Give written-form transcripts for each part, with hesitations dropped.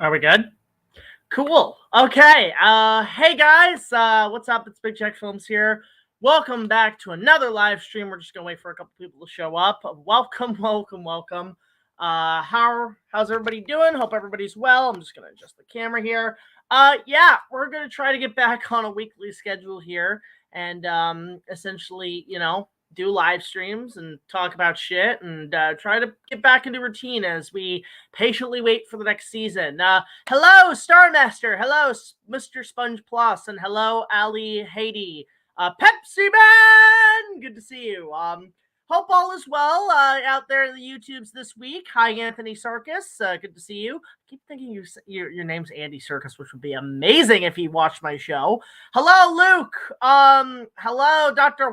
Are we good? Cool. Okay. Hey guys, what's up? It's BigJackFilms here. Welcome back to another live stream. We're just gonna wait for a couple people to show up. Welcome. How's everybody doing? Hope everybody's well. I'm just gonna adjust the camera here. Yeah, we're gonna try to get back on a weekly schedule here and essentially, do live streams and talk about shit and try to get back into routine as we patiently wait for the next season. Hello, Starmaster. Hello, Mr. Sponge Plus, and hello, Ali Haiti. Pepsi Man, good to see you. Hope all is well out there in the YouTubes this week. Hi, Anthony Circus. Good to see you. I keep thinking your name's Andy Circus, which would be amazing if he watched my show. Hello, Luke. Hello, Dr.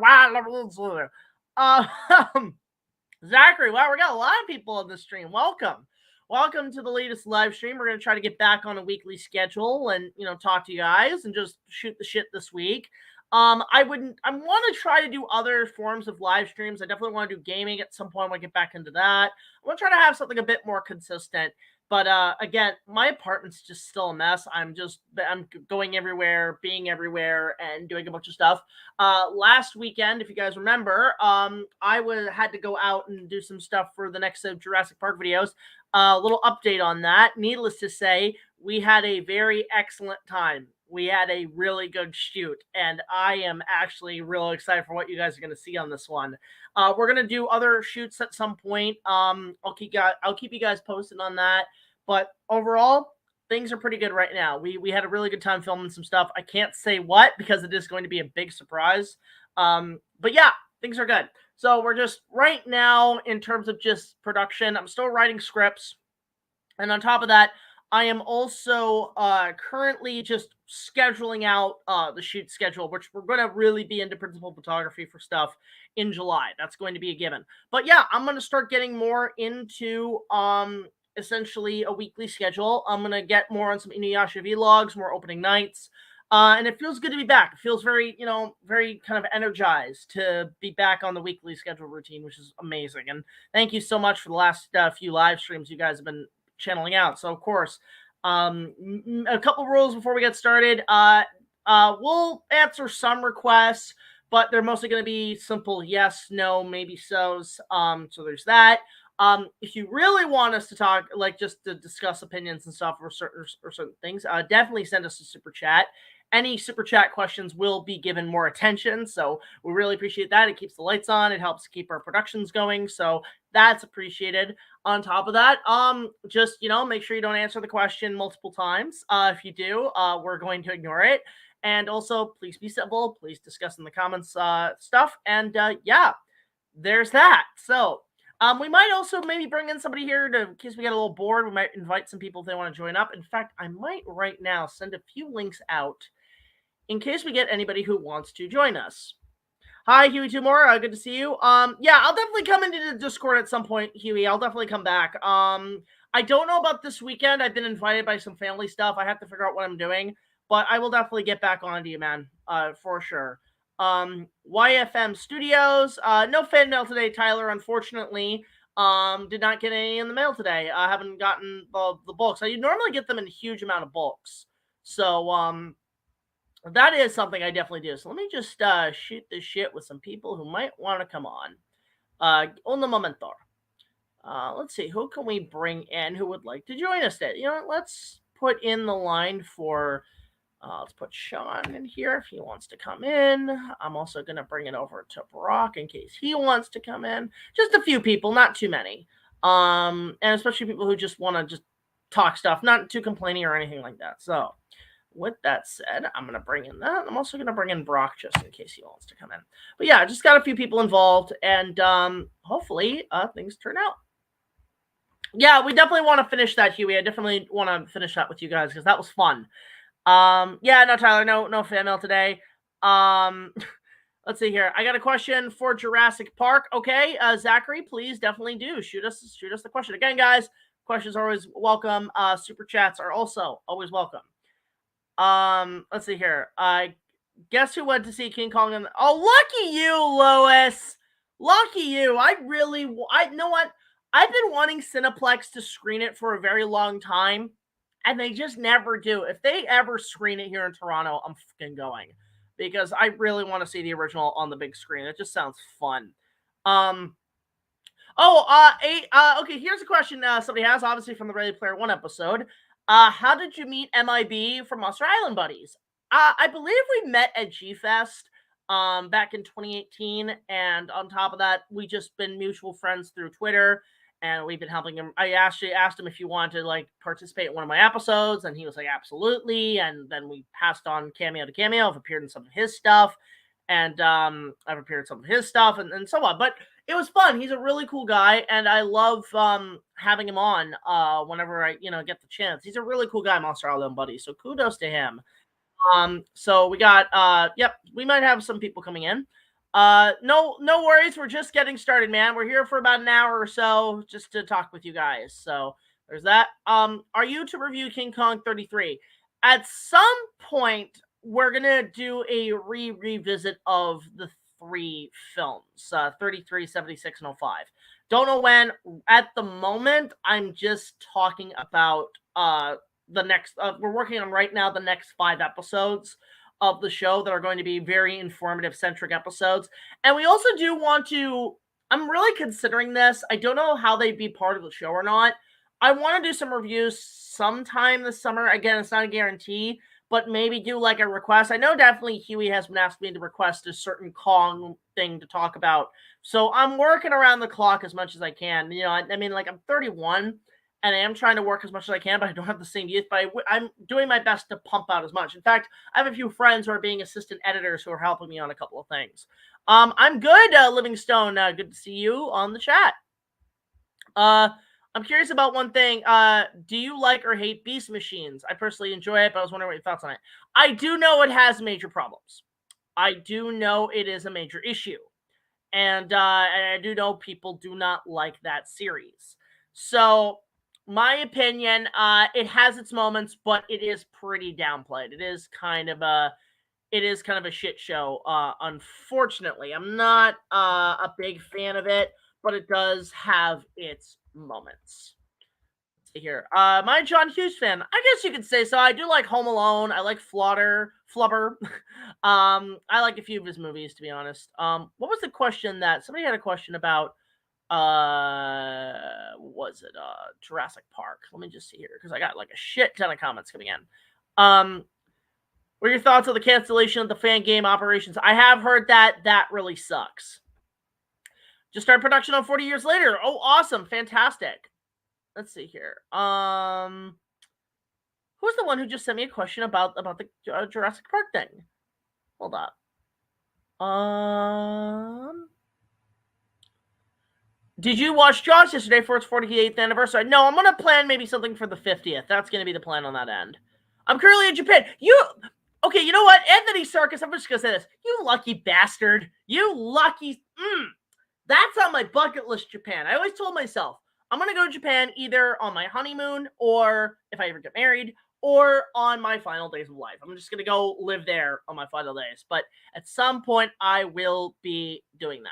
Zachary. Wow, we got a lot of people on the stream. Welcome to the latest live stream. We're going to try to get back on a weekly schedule and, talk to you guys and just shoot the shit this week. I want to try to do other forms of live streams. I definitely want to do gaming at some point when I get back into that. I want to try to have something a bit more consistent. But again, my apartment's just still a mess. I'm going everywhere, being everywhere, and doing a bunch of stuff. Last weekend, if you guys remember, I had to go out and do some stuff for the next set of Jurassic Park videos. A little update on that. Needless to say, we had a very excellent time. We had a really good shoot, and I am actually really excited for what you guys are going to see on this one. We're going to do other shoots at some point. I'll keep you guys posted on that. But overall, things are pretty good right now. We had a really good time filming some stuff. I can't say what because it is going to be a big surprise. But yeah, things are good. So we're just right now in terms of just production. I'm still writing scripts, and on top of that, I am also currently just scheduling out the shoot schedule, which we're going to really be into principal photography for stuff in July. That's going to be a given. But yeah, I'm going to start getting more into essentially a weekly schedule. I'm going to get more on some Inuyasha vlogs, more opening nights. And it feels good to be back. It feels very, very kind of energized to be back on the weekly schedule routine, which is amazing. And thank you so much for the last few live streams you guys have been channeling out. So of course, a couple rules before we get started. We'll answer some requests, but they're mostly going to be simple yes, no, maybe so's. So there's that. If you really want us to talk, like just to discuss opinions and stuff or certain things, definitely send us a super chat. Any super chat questions will be given more attention, so we really appreciate that. It keeps the lights on. It helps keep our productions going, so that's appreciated. On top of that, just, make sure you don't answer the question multiple times. If you do, we're going to ignore it. And also, please be civil. Please discuss in the comments stuff. And yeah, there's that. So we might also maybe bring in somebody here in case we get a little bored. We might invite some people if they want to join up. In fact, I might right now send a few links out in case we get anybody who wants to join us. Hi, Huey Tumor. Good to see you. Yeah, I'll definitely come into the Discord at some point, Huey. I'll definitely come back. I don't know about this weekend. I've been invited by some family stuff. I have to figure out what I'm doing, but I will definitely get back on to you, man, for sure. YFM Studios. No fan mail today, Tyler, unfortunately. Did not get any in the mail today. I haven't gotten the bulks. I normally get them in a huge amount of bulks. So, that is something I definitely do. So let me just shoot this shit with some people who might want to come on. Un momento. Let's see. Who can we bring in who would like to join us today? Let's put in the line for... let's put Sean in here if he wants to come in. I'm also going to bring it over to Brock in case he wants to come in. Just a few people, not too many. And especially people who just want to just talk stuff, not too complaining or anything like that. So... with that said, I'm going to bring in that. I'm also going to bring in Brock just in case he wants to come in. But yeah, just got a few people involved, and hopefully things turn out. Yeah, we definitely want to finish that, Huey. I definitely want to finish that with you guys because that was fun. Yeah, no, Tyler, no fan mail today. Let's see here. I got a question for Jurassic Park. Okay, Zachary, please definitely do. Shoot us the question. Again, guys, questions are always welcome. Super chats are also always welcome. Let's see here. Guess who went to see King Kong? Oh, lucky you, Lois. Lucky you. You know what? I've been wanting Cineplex to screen it for a very long time. And they just never do. If they ever screen it here in Toronto, I'm fucking going. Because I really want to see the original on the big screen. It just sounds fun. Okay, here's a question somebody has, obviously from the Ready Player One episode. How did you meet MIB from Monster Island Buddies? I believe we met at G-Fest back in 2018, and on top of that, we just been mutual friends through Twitter, and we've been helping him. I actually asked him if he wanted to like participate in one of my episodes, and he was like, absolutely. And then we passed on cameo to cameo. I've appeared in some of his stuff, and I've appeared in some of his stuff, and so on. But it was fun. He's a really cool guy, and I love having him on whenever I get the chance. He's a really cool guy, Monster Island Buddy. So kudos to him. So we got we might have some people coming in. No worries. We're just getting started, man. We're here for about an hour or so just to talk with you guys. So there's that. Are you to review King Kong 33? At some point, we're gonna do a revisit of the 3 films, 33, 76, and 05. Don't know when. At the moment, I'm just talking about the next. We're working on right now the next 5 episodes of the show that are going to be very informative centric episodes. And we also do want to, I'm really considering this. I don't know how they'd be part of the show or not. I want to do some reviews sometime this summer. Again, it's not a guarantee, but maybe do like a request. I know definitely Huey has been asking me to request a certain Kong thing to talk about. So I'm working around the clock as much as I can. I mean, like, I'm 31 and I am trying to work as much as I can, but I don't have the same youth. But I'm doing my best to pump out as much. In fact, I have a few friends who are being assistant editors who are helping me on a couple of things. I'm good, Livingstone. Good to see you on the chat. I'm curious about one thing. Do you like or hate Beast Machines? I personally enjoy it, but I was wondering what your thoughts on it. I do know it has major problems. I do know it is a major issue. And I do know people do not like that series. So, my opinion, it has its moments, but it is pretty downplayed. It is kind of a shit show, unfortunately. I'm not a big fan of it, but it does have its moments. Let's see here. My John Hughes fan. I guess you could say so. I do like Home Alone. I like Flubber. I like a few of his movies, to be honest. What was the question that somebody had a question about? Was it Jurassic Park? Let me just see here, because I got like a shit ton of comments coming in. What are your thoughts on the cancellation of the fan game operations? I have heard that really sucks. Just started production on 40 years later. Oh, awesome. Fantastic. Let's see here. Who's the one who just sent me a question about the Jurassic Park thing? Hold up. Did you watch Jaws yesterday for its 48th anniversary? No, I'm going to plan maybe something for the 50th. That's going to be the plan on that end. I'm currently in Japan. Okay, you know what? Anthony Serkis, I'm just going to say this. You lucky bastard. You lucky... That's on my bucket list, Japan. I always told myself, I'm going to go to Japan either on my honeymoon or if I ever get married or on my final days of life. I'm just going to go live there on my final days. But at some point, I will be doing that.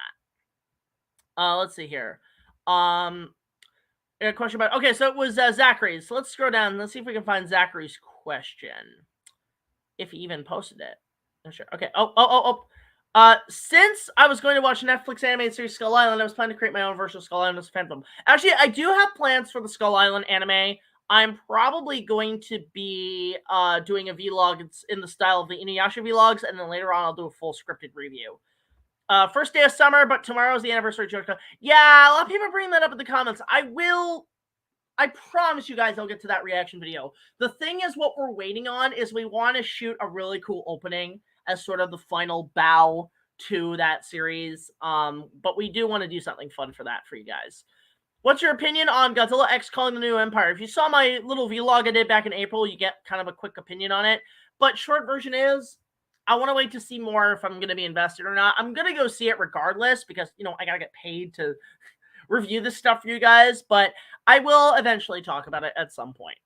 Let's see here. A question about... Okay, so it was Zachary's. So let's scroll down. Let's see if we can find Zachary's question. If he even posted it. I'm sure. Okay. Since I was going to watch Netflix animated series Skull Island, I was planning to create my own version of Skull Island as a fandom. Actually, I do have plans for the Skull Island anime. I'm probably going to be doing a vlog. It's in the style of the Inuyasha vlogs, and then later on I'll do a full scripted review. First day of summer, but tomorrow's the anniversary of JoJo. Yeah, a lot of people are bringing that up in the comments. I promise you guys I'll get to that reaction video. The thing is, what we're waiting on is we want to shoot a really cool opening as sort of the final bow to that series. But we do want to do something fun for that for you guys. What's your opinion on Godzilla X Calling the New Empire? If you saw my little vlog I did back in April, you get kind of a quick opinion on it. But short version is, I want to wait to see more if I'm going to be invested or not. I'm going to go see it regardless because, I got to get paid to review this stuff for you guys. But I will eventually talk about it at some point.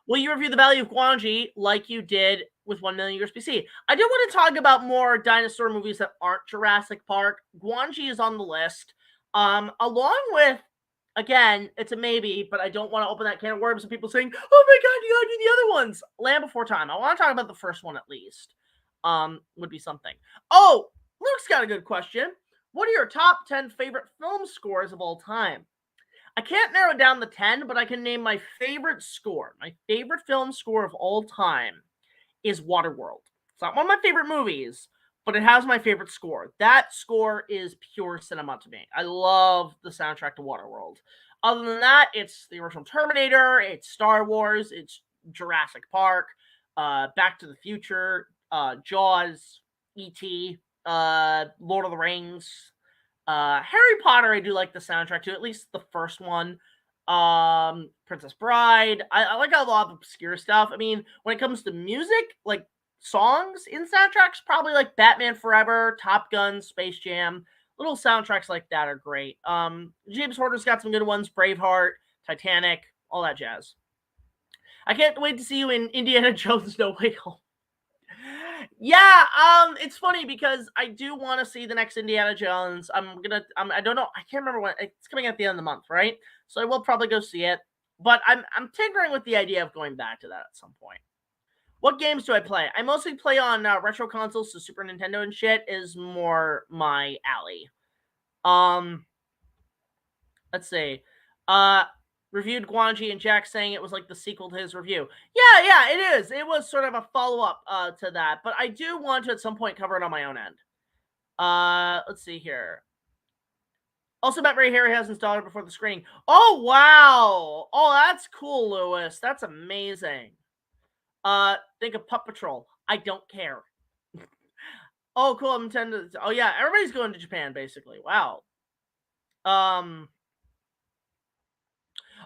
Will you review the Valley of Gwangi like you did with 1 Million Years BC? I do want to talk about more dinosaur movies that aren't Jurassic Park. Gwangi is on the list. Along with Again, it's a maybe, but I don't want to open that can of worms of people saying, "Oh my god, you gotta do the other ones." Land Before Time. I want to talk about the first one at least. Would be something. Oh, Luke's got a good question. What are your top 10 favorite film scores of all time? I can't narrow down the 10, but I can name my favorite score. My favorite film score of all time is Waterworld. It's not one of my favorite movies, but it has my favorite score. That score is pure cinema to me. I love the soundtrack to Waterworld. Other than that, it's the original Terminator, it's Star Wars, it's Jurassic Park, Back to the Future, Jaws, E.T., Lord of the Rings, Harry Potter. I do like the soundtrack too, at least the first one. Princess Bride. I like a lot of obscure stuff. I mean, when it comes to music, like songs in soundtracks, probably like Batman Forever, Top Gun, Space Jam. Little soundtracks like that are great. James Horner's got some good ones. Braveheart, Titanic, all that jazz. I can't wait to see you in Indiana Jones No Way Home. Yeah, it's funny because I do want to see the next Indiana Jones. I don't know, I can't remember when it's coming at the end of the month, right? So I will probably go see it. But I'm tinkering with the idea of going back to that at some point. What games do I play? I mostly play on retro consoles, so Super Nintendo and shit is more my alley. Let's see. Reviewed Guanji and Jack saying it was like the sequel to his review. Yeah, it is. It was sort of a follow-up to that, but I do want to at some point cover it on my own end. Let's see here. Also met Ray Harryhausen's daughter before the screening. Oh, wow. Oh, that's cool, Lewis. That's amazing. Think of Pup Patrol. I don't care. Oh, cool. I'm intending to... Oh, yeah. Everybody's going to Japan, basically. Wow.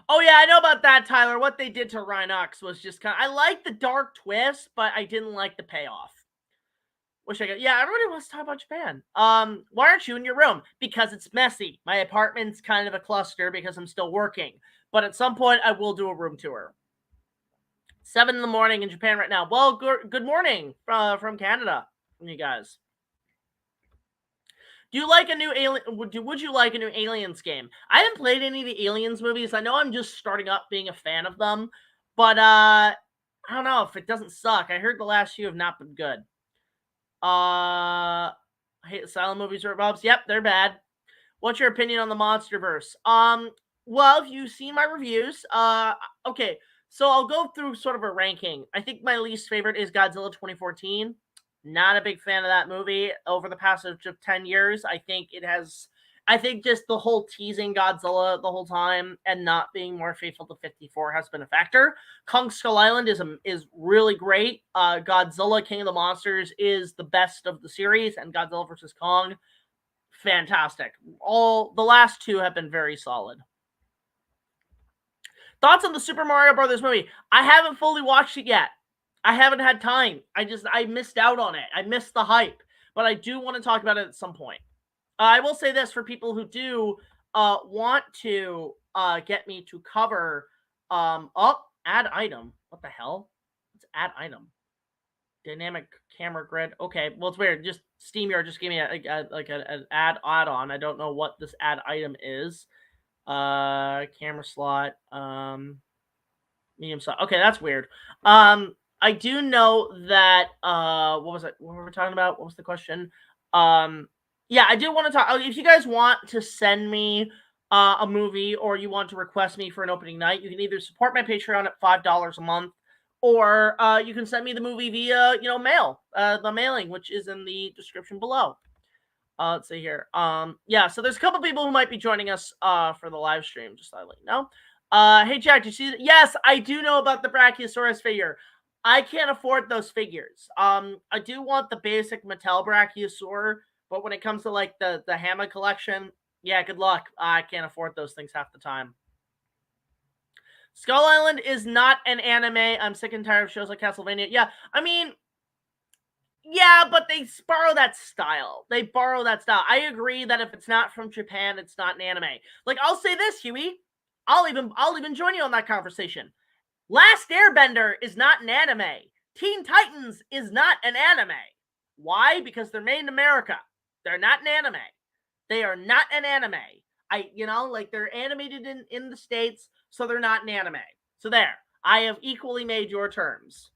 Oh, yeah, I know about that, Tyler. What they did to Rhinox was just kind of... I like the dark twist, but I didn't like the payoff. Wish I could... Yeah, everybody wants to talk about Japan. Why aren't you in your room? Because it's messy. My apartment's kind of a cluster because I'm still working. But at some point, I will do a room tour. 7 in the morning in Japan right now. Well, good morning from Canada, from you guys. Do you like a new Alien? Would you like a new Aliens game? I haven't played any of the Aliens movies. I know I'm just starting up being a fan of them, but I don't know if it doesn't suck. I heard the last few have not been good. I hate the silent movies or Bobs. Yep, they're bad. What's your opinion on the MonsterVerse? Well, if you've seen my reviews, okay, so I'll go through sort of a ranking. I think my least favorite is Godzilla 2014. Not a big fan of that movie over the passage of 10 years. I think just the whole teasing Godzilla the whole time and not being more faithful to 54 has been a factor. Kong Skull Island is really great. Godzilla King of the Monsters is the best of the series, and Godzilla vs. Kong, fantastic. All the last two have been very solid. Thoughts on the Super Mario Brothers movie? I haven't fully watched it yet. I haven't had time. I missed out on it. I missed the hype. But I do want to talk about it at some point. I will say this for people who do want to get me to cover add item. What the hell? Let's add item. Dynamic camera grid. Okay, well, it's weird. Just SteamYard just gave me an add-on. I don't know what this add item is. Camera slot. Medium slot. Okay, that's weird. I do know that what was it? What were we talking about? What was the question? Yeah, I do want to talk. If you guys want to send me a movie or you want to request me for an opening night, you can either support my Patreon at $5 a month, or you can send me the movie via mail, the mailing, which is in the description below. Let's see here. Yeah, so there's a couple people who might be joining us for the live stream. Just to let you know. Hey Jack, did you see that? Yes, I do know about the Brachiosaurus figure. I can't afford those figures. I do want the basic Mattel Brachiosaur, but when it comes to like the Hammer collection, yeah, good luck. I can't afford those things half the time. Skull Island is not an anime. I'm sick and tired of shows like Castlevania. Yeah, I mean, yeah, but they borrow that style. I agree that if it's not from Japan, it's not an anime. Like, I'll say this, Huey. I'll even join you on that conversation. Last Airbender is not an anime. Teen Titans is not an anime. Why? Because they're made in America. They're not an anime. They are not an anime. Like they're animated in the States, so they're not in anime. So there, I have equally made your terms.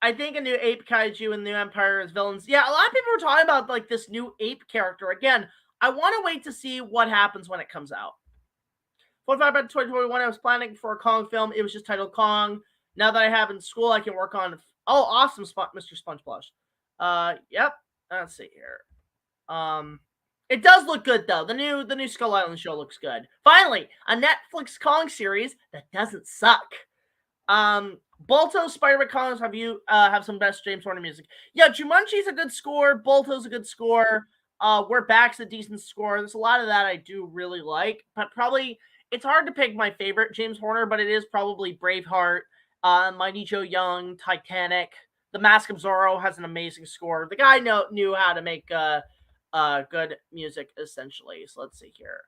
I think a new ape kaiju and new empire as villains. Yeah, a lot of people were talking about like this new ape character. Again, I want to wait to see what happens when it comes out. 45 by 2021, I was planning for a Kong film. It was just titled Kong. Now that I have in school, I can work on. Oh, awesome, Mr. Sponge Plush. Yep. Let's see here. It does look good though. The new Skull Island show looks good. Finally, a Netflix Kong series that doesn't suck. Balto, Spider-Man Collins, have some best James Horner music. Yeah, Jumanji's a good score. Balto's a good score. We're Back's a decent score. There's a lot of that I do really like, but probably it's hard to pick my favorite James Horner, but it is probably Braveheart, Mighty Joe Young, Titanic. The Mask of Zorro has an amazing score. The guy knew how to make good music essentially. So let's see here.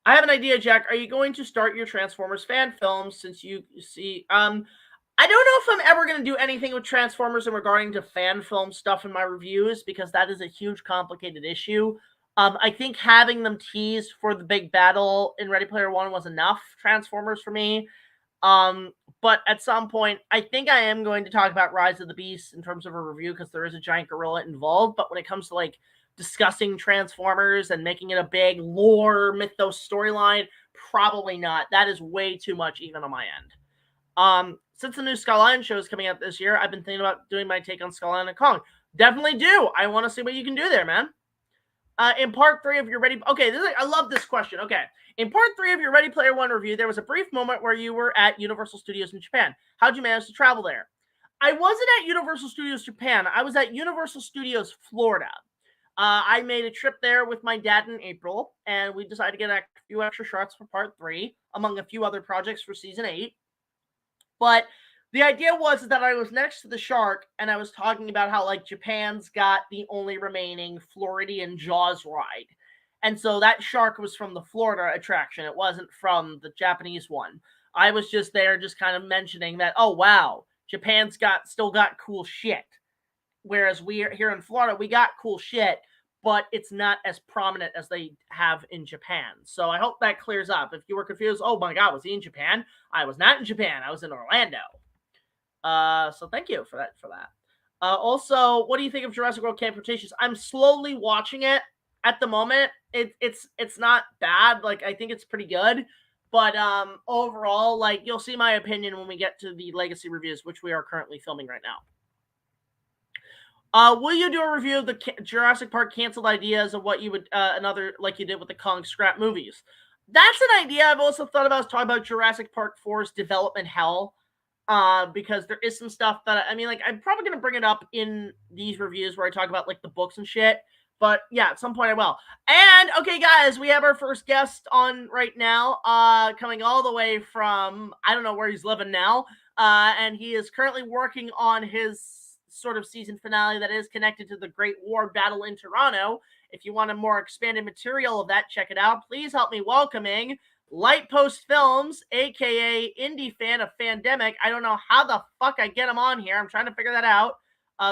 I have an idea, Jack. Are you going to start your Transformers fan films since you see I don't know if I'm ever going to do anything with Transformers in regarding to fan film stuff in my reviews because that is a huge complicated issue. I think having them teased for the big battle in Ready Player One was enough Transformers for me. But at some point, I think I am going to talk about Rise of the Beast in terms of a review because there is a giant gorilla involved. But when it comes to like discussing Transformers and making it a big lore mythos storyline, probably not. That is way too much even on my end. Since the new Skull Island show is coming out this year, I've been thinking about doing my take on Skull Island and Kong. Definitely do. I want to see what you can do there, man. In part 3 of your Ready... Okay, I love this question. Okay. In part 3 of your Ready Player One review, there was a brief moment where you were at Universal Studios in Japan. How'd you manage to travel there? I wasn't at Universal Studios Japan. I was at Universal Studios Florida. I made a trip there with my dad in April, and we decided to get a few extra shots for part 3, among a few other projects for season 8. But the idea was that I was next to the shark, and I was talking about how, like, Japan's got the only remaining Floridian Jaws ride. And so that shark was from the Florida attraction. It wasn't from the Japanese one. I was just there just kind of mentioning that, oh, wow, Japan's still got cool shit. Whereas we here in Florida, we got cool shit, but it's not as prominent as they have in Japan. So I hope that clears up. If you were confused, oh my God, was he in Japan? I was not in Japan. I was in Orlando. So thank you for that. Also, what do you think of Jurassic World Camp Cretaceous? I'm slowly watching it at the moment. It's not bad. Like, I think it's pretty good. But overall, like, you'll see my opinion when we get to the legacy reviews, which we are currently filming right now. Will you do a review of the Jurassic Park canceled ideas of what you would another like you did with the Kong scrap movies? That's an idea I've also thought about. Talking about Jurassic Park 4's development hell, because there is some stuff that I mean, like, I'm probably gonna bring it up in these reviews where I talk about like the books and shit. But yeah, at some point I will. And okay, guys, we have our first guest on right now, coming all the way from I don't know where he's living now, and he is currently working on his sort of season finale that is connected to the Great War battle in Toronto. If you want a more expanded material of that, check it out. Please help me welcoming Lightpost Films, aka IndiFan of Fandemic. I don't know how the fuck I get him on here. I'm trying to figure that out.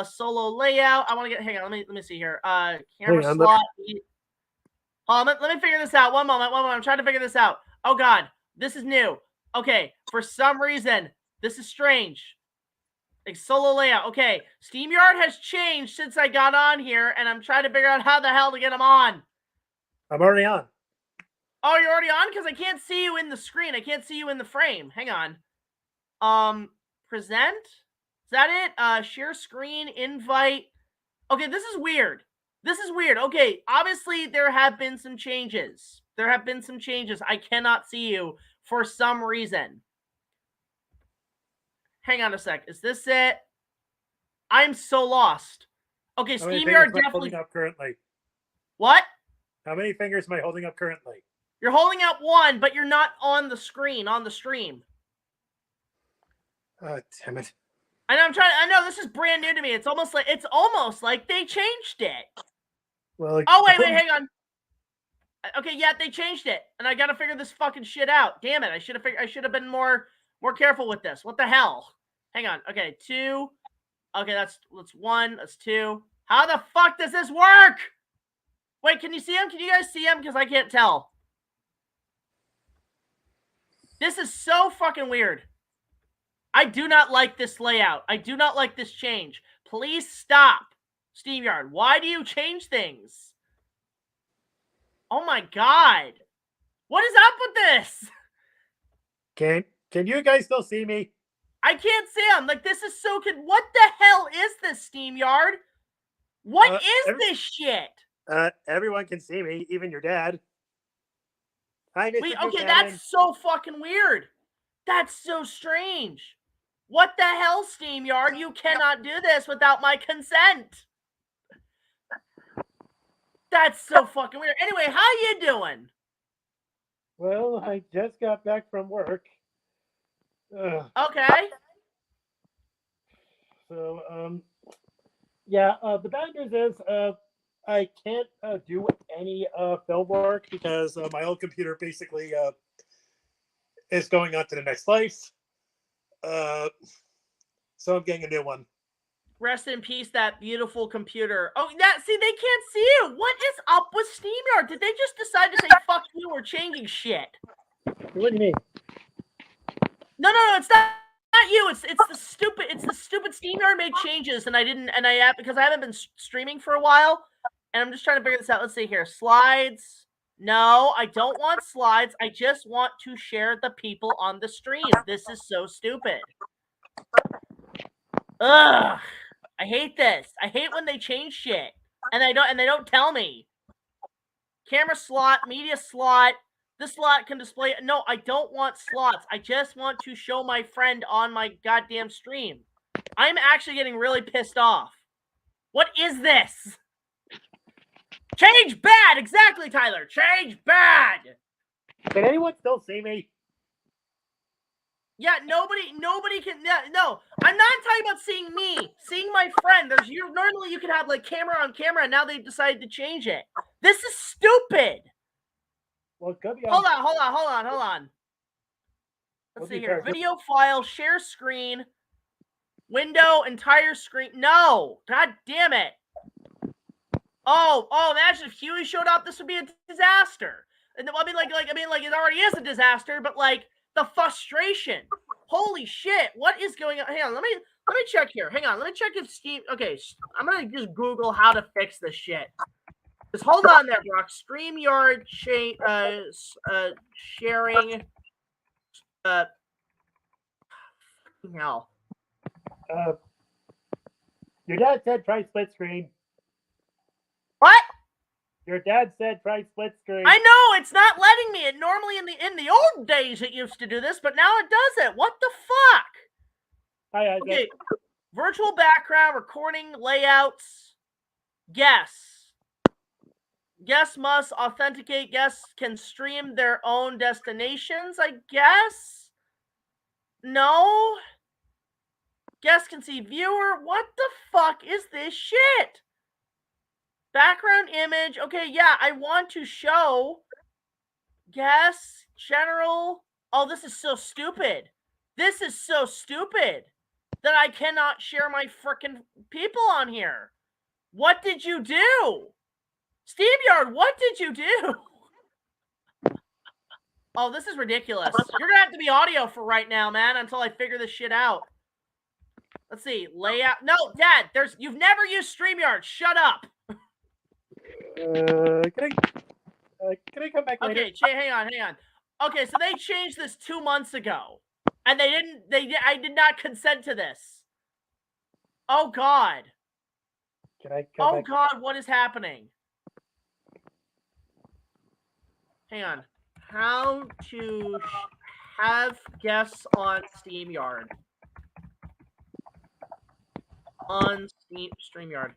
Solo layout. I want to get. Hang on. Let me see here. Camera slot. Let me figure this out. One moment. I'm trying to figure this out. Oh God, this is new. Okay, for some reason, this is strange. Like solo layout. Okay, SteamYard has changed since I got on here, and I'm trying to figure out how the hell to get them on. I'm already on. Oh, you're already on? Because I can't see you in the screen. I can't see you in the frame. Hang on. Present? Is that it? Share screen, invite. Okay, this is weird. Okay, obviously there have been some changes. I cannot see you for some reason. Hang on a sec. Is this it? I'm so lost. Okay, SteamYard definitely holding up currently. What? How many fingers am I holding up currently? You're holding up one, but you're not on the screen, on the stream. Damn it. I know this is brand new to me. It's almost like they changed it. Well, oh wait, hang on. Okay, yeah, they changed it, and I gotta figure this fucking shit out. Damn it! I should have been more careful with this. What the hell? Hang on. Okay, 2. Okay, that's 1. That's 2. How the fuck does this work? Wait, can you see him? Can you guys see him? Because I can't tell. This is so fucking weird. I do not like this layout. I do not like this change. Please stop, SteamYard. Why do you change things? Oh my god. What is up with this? Can you guys still see me? I can't see him. Like, this is so good. What the hell is this, SteamYard? What is this shit? Everyone can see me, even your dad. Hi, Mr. Wait, okay, Buchanan. that's so fucking weird. That's so strange. What the hell, SteamYard? You cannot do this without my consent. That's so fucking weird. Anyway, how you doing? Well, I just got back from work. Okay. So, yeah, the bad news is I can't do any film work because my old computer basically is going on to the next life. So I'm getting a new one. Rest in peace, that beautiful computer. Oh, that, see, they can't see you. What is up with SteamYard? Did they just decide to say fuck you or changing shit? What do you mean? No, it's not you. It's the stupid SteamYard made changes, and because I haven't been streaming for a while, and I'm just trying to figure this out. Let's see here. Slides. No, I don't want slides. I just want to share the people on the stream. This is so stupid. Ugh. I hate this. I hate when they change shit. And they don't tell me. Camera slot, media slot. This slot can display. No, I don't want slots. I just want to show my friend on my goddamn stream. I'm actually getting really pissed off. What is this? Change bad! Exactly, Tyler. Change bad! Can anyone still see me? Yeah, nobody can. No, I'm not talking about seeing me, seeing my friend. Normally you could have like camera on camera, and now they've decided to change it. This is stupid. Well, it could be. Hold on. Let's see here. Video file, share screen, window, entire screen. No, god damn it. Oh, imagine if Huey showed up, this would be a disaster. And I mean, like it already is a disaster, but like. The frustration. Holy shit. What is going on? Hang on. Let me check here. Hang on. Let me check if Steam. Okay. I'm going to just Google how to fix this shit. Just hold on there, Brock. StreamYard sharing. Hell. Your dad said try split screen. What? Your dad said try split screen. I know, it's not letting me. It normally in the old days it used to do this, but now it does it. What the fuck? Hi, Isaac. Okay. Virtual background, recording, layouts. Guests. Guests must authenticate. Guests can stream their own destinations, I guess. No. Guests can see viewer. What the fuck is this shit? Background image. Okay, yeah, I want to show guests, general. Oh, this is so stupid. This is so stupid that I cannot share my frickin' people on here. What did you do? SteamYard, what did you do? Oh, this is ridiculous. You're going to have to be audio for right now, man, until I figure this shit out. Let's see. Layout. No, Dad, you've never used StreamYard. Shut up. Can I come back later? Okay, hang on. Okay, so they changed this 2 months ago, and I did not consent to this. Oh God. Can I come back? Oh God, what is happening? Hang on. How to have guests on StreamYard. On StreamYard.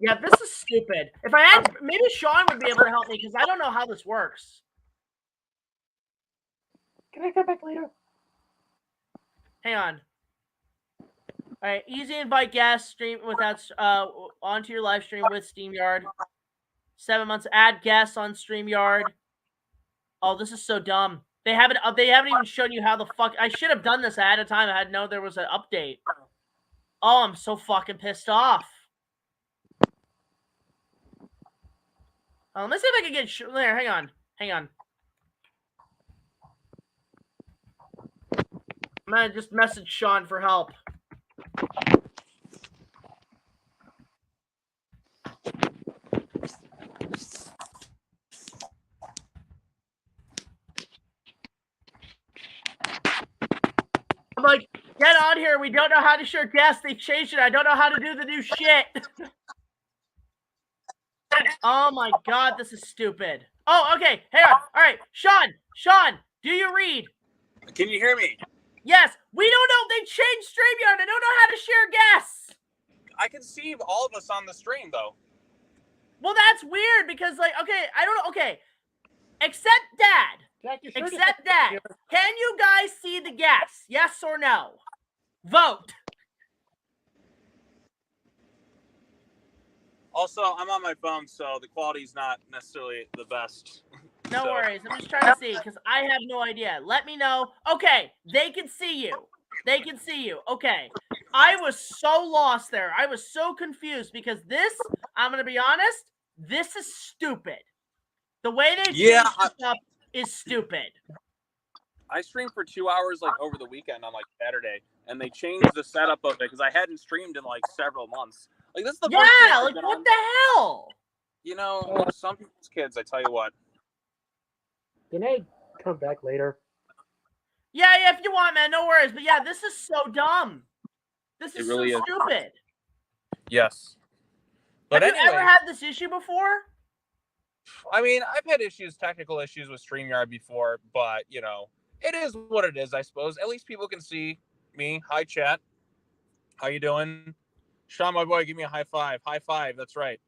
Yeah, this is stupid. If I had, maybe Sean would be able to help me because I don't know how this works. Can I come back later? Hang on. All right, easy invite guests, stream without onto your live stream with StreamYard. 7 months, add guests on StreamYard. Oh, this is so dumb. They haven't even shown you how the fuck. I should have done this ahead of time. I had known there was an update. Oh, I'm so fucking pissed off. Let me see if I can get there. Hang on. I'm gonna just message Sean for help. I'm like, get on here. We don't know how to share guests. They changed it. I don't know how to do the new shit. Oh my god, this is stupid. Oh, okay. Hang on. All right, Sean, do you read? Can you hear me? Yes. We don't know. They changed StreamYard. I don't know how to share guests. I can see all of us on the stream, though. Well, that's weird because, like, okay, I don't know. Okay. Except Dad. Except Dad. Can you guys see the guests? Yes or no? Vote. Also, I'm on my phone, so the quality's not necessarily the best. No worries. I'm just trying to see because I have no idea. Let me know. Okay, they can see you. Okay. I was so lost there. I was so confused because this, I'm going to be honest, this is stupid. The way they changed this up is stupid. I streamed for 2 hours like over the weekend on like Saturday, and they changed the setup of it because I hadn't streamed in like several months. Like this is the first thing like what the hell? You know, some people's kids, I tell you what. Can I come back later? Yeah, if you want, man, no worries. But yeah, this is so dumb. This is really so stupid. Yes. But have you ever had this issue before? I mean, I've had technical issues with StreamYard before, but you know, it is what it is, I suppose. At least people can see me. Hi, chat. How you doing? Sean, my boy, give me a high five. High five. That's right.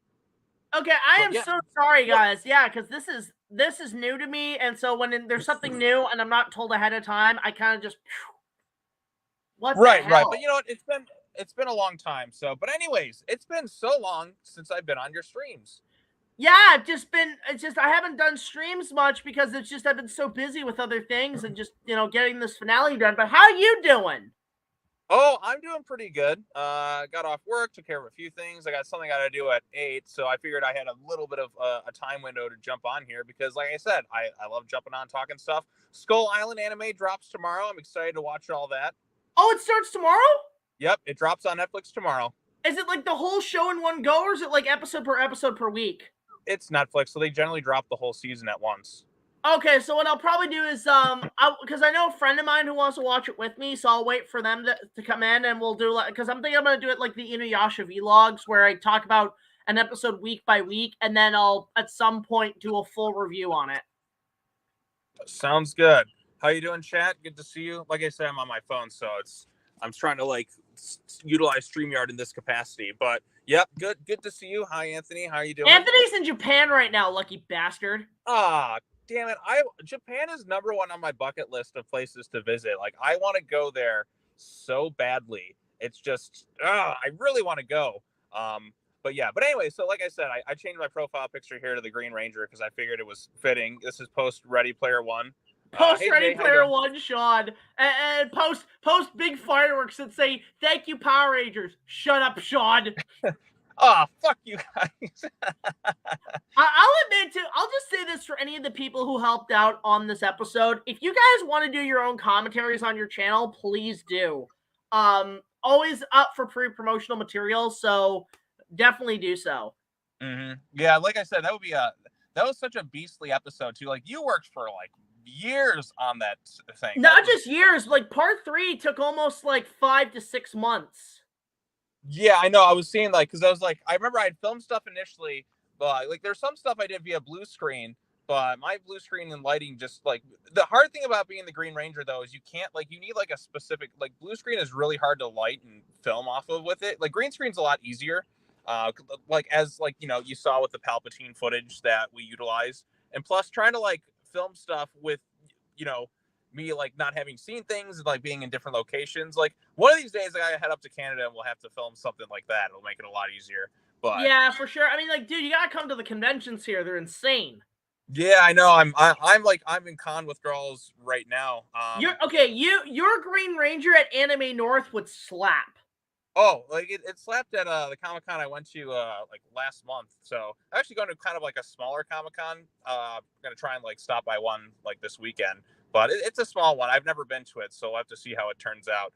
Okay, I am so sorry, guys. Yeah, because this is new to me, and so when there's something new and I'm not told ahead of time, I kind of just what the hell? Right. But you know what? It's been a long time. So, but anyways, it's been so long since I've been on your streams. Yeah, I haven't done streams much because I've been so busy with other things and just, you know, getting this finale done. But how you doing? Oh, I'm doing pretty good. Got off work, took care of a few things. I got something I got to do at 8, so I figured I had a little bit of a time window to jump on here because, like I said, I love jumping on, talking stuff. Skull Island anime drops tomorrow. I'm excited to watch all that. Oh, it starts tomorrow? Yep, it drops on Netflix tomorrow. Is it like the whole show in one go, or is it like episode per week? It's Netflix, so they generally drop the whole season at once. Okay, so what I'll probably do is, because I know a friend of mine who wants to watch it with me, so I'll wait for them to come in, and we'll do, like, because I'm thinking I'm going to do it like the Inuyasha vlogs, where I talk about an episode week by week, and then I'll, at some point, do a full review on it. Sounds good. How you doing, chat? Good to see you. Like I said, I'm on my phone, so I'm trying to, like, utilize StreamYard in this capacity, but, yep, good to see you. Hi, Anthony. How are you doing? Anthony's in Japan right now, lucky bastard. Damn it. Japan is number one on my bucket list of places to visit. Like, I want to go there so badly. It's just, I really want to go. But anyway, so like I said, I changed my profile picture here to the Green Ranger because I figured it was fitting. This is post Ready Player One. Post Ready Player One, Sean. And post big fireworks that say, "Thank you, Power Rangers." Shut up, Sean. Oh, fuck you guys. I'll admit I'll just say this for any of the people who helped out on this episode. If you guys want to do your own commentaries on your channel, please do. Always up for pre-promotional materials, so definitely do so. Mm-hmm. Yeah, like I said, that was such a beastly episode too. Like, you worked for like years on that thing. Not just years, like part 3 took almost like 5 to 6 months. Yeah, I know. I was seeing, like, because I was like, I remember I had filmed stuff initially, but like there's some stuff I did via blue screen, but my blue screen and lighting just, like, the hard thing about being the Green Ranger though is you can't, like, you need like a specific, like, blue screen is really hard to light and film off of with it. Like, green screen's a lot easier. Like, as, like, you know, you saw with the Palpatine footage that we utilized, and plus trying to like film stuff with, you know, me like not having seen things and like being in different locations. Like, one of these days I gotta head up to Canada and we'll have to film something like that. It'll make it a lot easier. But yeah, for sure. I mean, like, dude, you gotta come to the conventions here. They're insane. Yeah, I know. I'm in con with girls right now. Your Green Ranger at Anime North would slap. Oh, like it slapped at the Comic Con I went to like last month. So I'm actually going to kind of like a smaller Comic Con. I'm gonna try and like stop by one like this weekend, but it's a small one. I've never been to it, so we'll have to see how it turns out.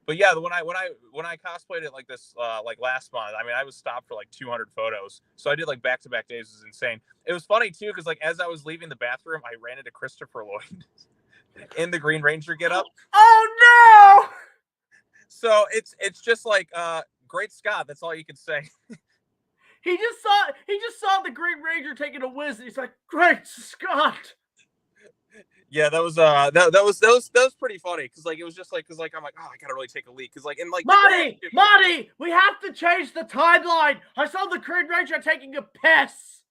But yeah, when I cosplayed it like this like last month, I mean I was stopped for like 200 photos. So I did like back-to-back days. It was insane. It was funny too because like as I was leaving the bathroom, I ran into Christopher Lloyd in the Green Ranger getup. Oh no! So it's just like great Scott. That's all you can say. He just saw the Green Ranger taking a whiz, and he's like, "Great Scott!" Yeah, that was pretty funny because like it was just like because like I'm like, oh, I gotta really take a leak because like in like Marty, we have to change the timeline. I saw the Green Ranger taking a piss.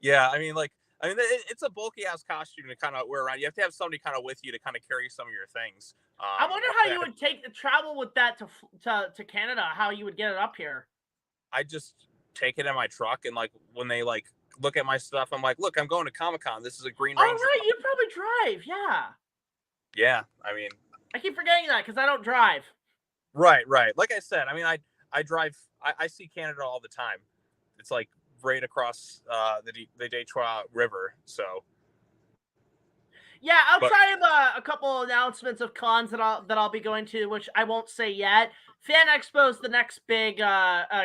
Yeah, I mean it's a bulky ass costume to kind of wear around. You have to have somebody kind of with you to kind of carry some of your things. I wonder how you would take the travel with that to Canada. How you would get it up here? I just take it in my truck and like when they like look at my stuff, I'm like, look, I'm going to Comic-Con. This is a Green Ranger. Oh right, you'd probably drive. Yeah. Yeah, I mean, I keep forgetting that because I don't drive. Right. Like I said, I mean, I drive. I see Canada all the time. It's like right across the Detroit River. So yeah, I'll try a couple announcements of cons that I'll be going to, which I won't say yet. Fan Expo is the next big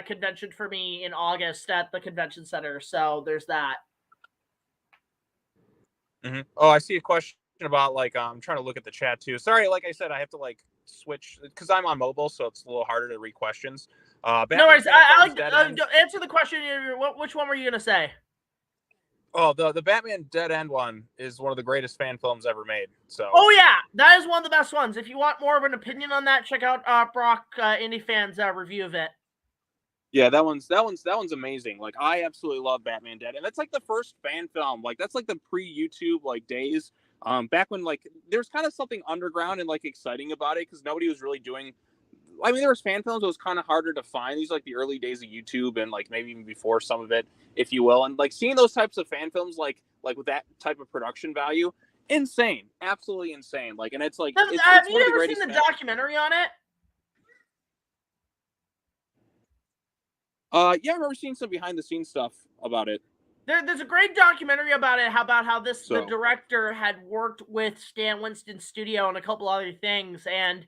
convention for me in August at the convention center. So there's that. Mm-hmm. Oh, I see a question about like I'm trying to look at the chat too. Sorry, like I said, I have to like switch because I'm on mobile, so it's a little harder to read questions. No worries. I'll answer the question. Which one were you gonna say? Oh, the Batman Dead End one is one of the greatest fan films ever made. So. Oh yeah, that is one of the best ones. If you want more of an opinion on that, check out Brock IndiFan's review of it. Yeah, that one's amazing. Like I absolutely love Batman Dead, and that's like the first fan film. Like that's like the pre-YouTube like days. Back when like there's kind of something underground and like exciting about it because nobody was really doing. I mean, there was fan films. It was kind of harder to find. These are like the early days of YouTube and like maybe even before some of it, if you will. And like seeing those types of fan films, like with that type of production value, insane, absolutely insane. Like, and it's like, have you ever seen the documentary on it? Yeah, I remember seeing some behind the scenes stuff about it. There's a great documentary about it, about how the director had worked with Stan Winston's studio and a couple other things, and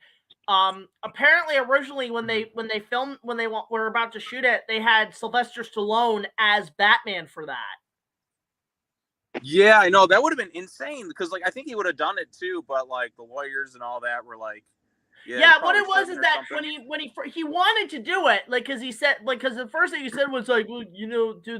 apparently originally when they were about to shoot it, they had Sylvester Stallone as Batman for that. Yeah, I know that would have been insane because like I think he would have done it too, but like the lawyers and all that were like. Yeah, what it was is that when he wanted to do it, like, because he said, like, because the first thing he said was like, well, you know, do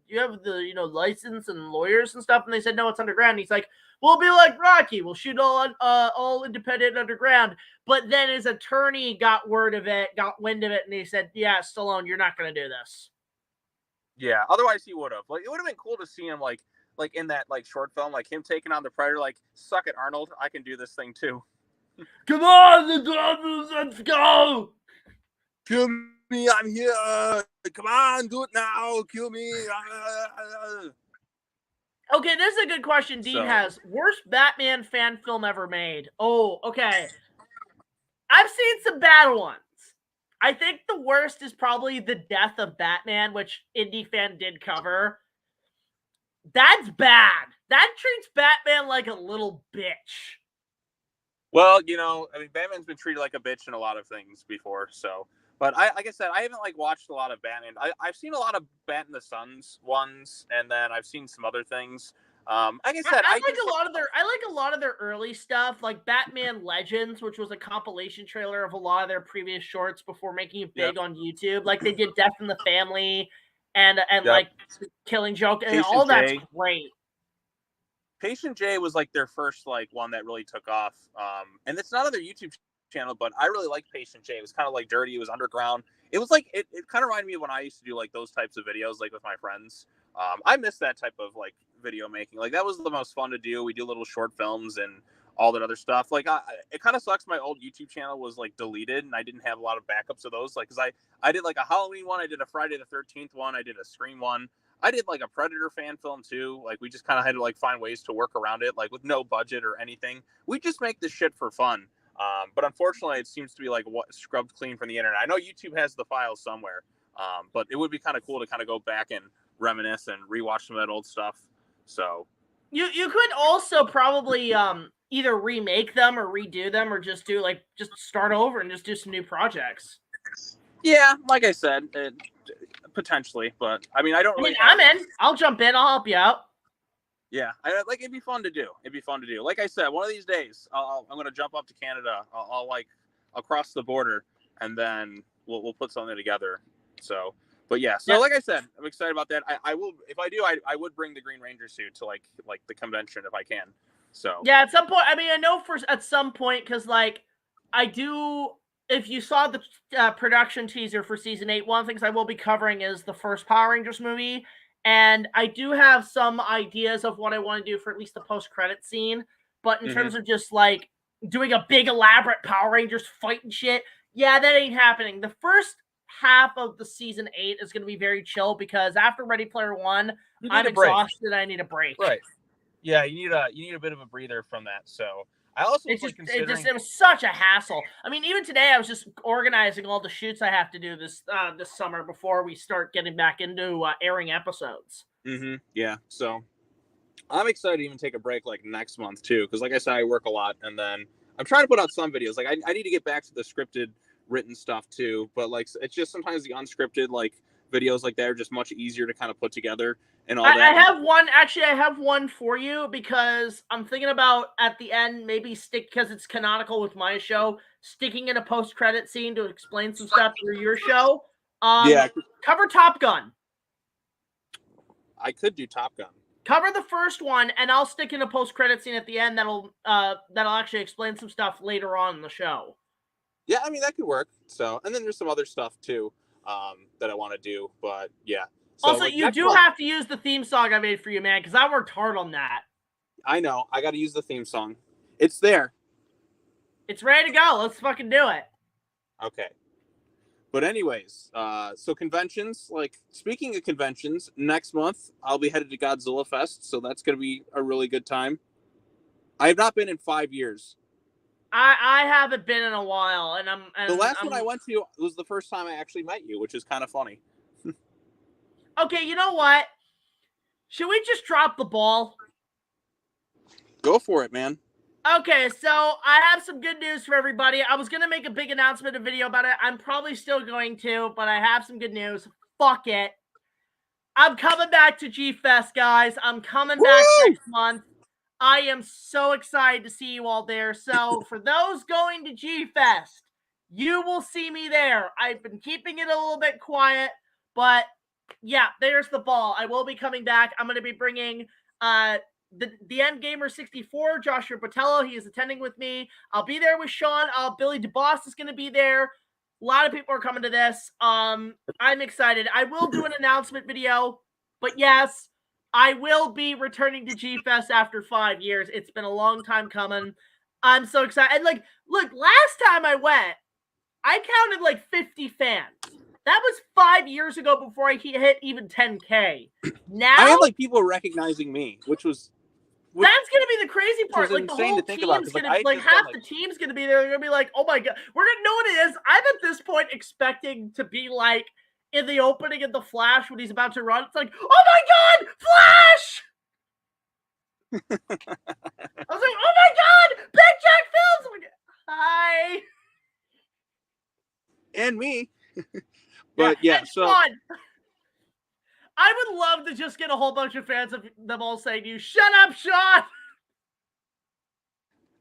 you have the license and lawyers and stuff, and they said no, it's underground. And he's like, we'll be like Rocky, we'll shoot all independent underground. But then his attorney got wind of it, and he said, yeah, Stallone, you're not gonna do this. Yeah, otherwise he would have. Like, it would have been cool to see him like in that like short film, like him taking on the Predator, like, suck it, Arnold, I can do this thing too. Come on, the Dobbs, let's go! Kill me, I'm here. Come on, do it now. Kill me. Okay, this is a good question Dean has. Worst Batman fan film ever made. Oh, okay. I've seen some bad ones. I think the worst is probably The Death of Batman, which IndiFan did cover. That's bad. That treats Batman like a little bitch. Well, I mean, Batman's been treated like a bitch in a lot of things before, so. But like I said, I haven't like watched a lot of Batman. I've seen a lot of Bat in the Suns ones, and then I've seen some other things. Like I said, I like a lot of their early stuff, like Batman Legends, which was a compilation trailer of a lot of their previous shorts before making it big on YouTube. Like they did Death in the Family, and like Killing Joke, and all that's great. Patient J was like their first like one that really took off, and it's not on their YouTube channel, but I really liked Patient J. It was kind of like dirty. It was underground. It was like it kind of reminded me of when I used to do like those types of videos, like with my friends. I miss that type of like video making. Like that was the most fun to do. We do little short films and all that other stuff. Like it kind of sucks. My old YouTube channel was like deleted, and I didn't have a lot of backups of those. Like, cause I did like a Halloween one, I did a Friday the 13th one, I did a Scream one. I did like a Predator fan film too. Like we just kind of had to like find ways to work around it, like with no budget or anything. We just make this shit for fun. But unfortunately, it seems to be like scrubbed clean from the internet. I know YouTube has the files somewhere, but it would be kind of cool to kind of go back and reminisce and rewatch some of that old stuff. So you could also probably either remake them or redo them, or just start over and just do some new projects. Yeah, like I said, potentially, but I mean, I'm in. I'll jump in. I'll help you out. Yeah, it'd be fun to do. Like I said, one of these days, I'm gonna jump up to Canada. I'll cross the border, and then we'll put something together. So, but yeah. So, like I said, I'm excited about that. I will, if I do, I would bring the Green Ranger suit to like the convention if I can. So yeah, at some point. I mean, I know at some point, because like I do. If you saw the production teaser for season 8, one of the things I will be covering is the first Power Rangers movie. And I do have some ideas of what I want to do for at least the post-credit scene. But in terms of just like doing a big elaborate Power Rangers fight and shit, yeah, that ain't happening. The first half of the season 8 is going to be very chill because after Ready Player One, I'm exhausted. I need a break. Right. Yeah, you need a bit of a breather from that. So I also it was such a hassle. I mean, even today I was just organizing all the shoots I have to do this summer before we start getting back into airing episodes. Yeah. So I'm excited to even take a break like next month too, because like I said, I work a lot, and then I'm trying to put out some videos. Like I need to get back to the scripted, written stuff too. But like it's just sometimes the unscripted like videos like that are just much easier to kind of put together and all that. I have one. Actually, I have one for you because I'm thinking about at the end maybe because it's canonical with my show, sticking in a post-credit scene to explain some stuff through your show. Cover Top Gun. I could do Top Gun. Cover the first one, and I'll stick in a post-credit scene at the end that'll actually explain some stuff later on in the show. Yeah, I mean that could work. So, and then there's some other stuff too that I want to do, but yeah. So, also, you do have to use the theme song I made for you, man, because I worked hard on that. I know. I got to use the theme song. It's there. It's ready to go. Let's fucking do it. Okay. But anyways, so conventions, like speaking of conventions, next month I'll be headed to Godzilla Fest, so that's going to be a really good time. I have not been in 5 years. I haven't been in a while, and the last one I went to was the first time I actually met you, which is kind of funny. Okay, you know what? Should we just drop the ball? Go for it, man. Okay, so I have some good news for everybody. I was going to make a big announcement, a video about it. I'm probably still going to, but I have some good news. Fuck it. I'm coming back to G-Fest, guys. I'm coming back next month. I am so excited to see you all there. So for those going to G-Fest, you will see me there. I've been keeping it a little bit quiet, but yeah, there's the ball. I will be coming back. I'm going to be bringing the End Gamer 64, Joshua Botello. He is attending with me. I'll be there with Sean. Billy DeBoss is going to be there. A lot of people are coming to this. I'm excited. I will do an announcement video, but yes, I will be returning to G-Fest after 5 years. It's been a long time coming. I'm so excited. And like, look, last time I went, I counted like 50 fans. That was 5 years ago before I hit even 10K. Now I had like people recognizing me, which was that's gonna be the crazy part. Like the whole team's gonna like half the team's gonna be there. They're gonna be like, oh my god, we're gonna know what it is. I'm at this point expecting to be like in the opening of the Flash when he's about to run. It's like, oh my god, Flash! I was like, oh my god, BigJackFilms! Like, hi. And me. But yeah, so fun. I would love to just get a whole bunch of fans of them all saying to you, shut up, Sean!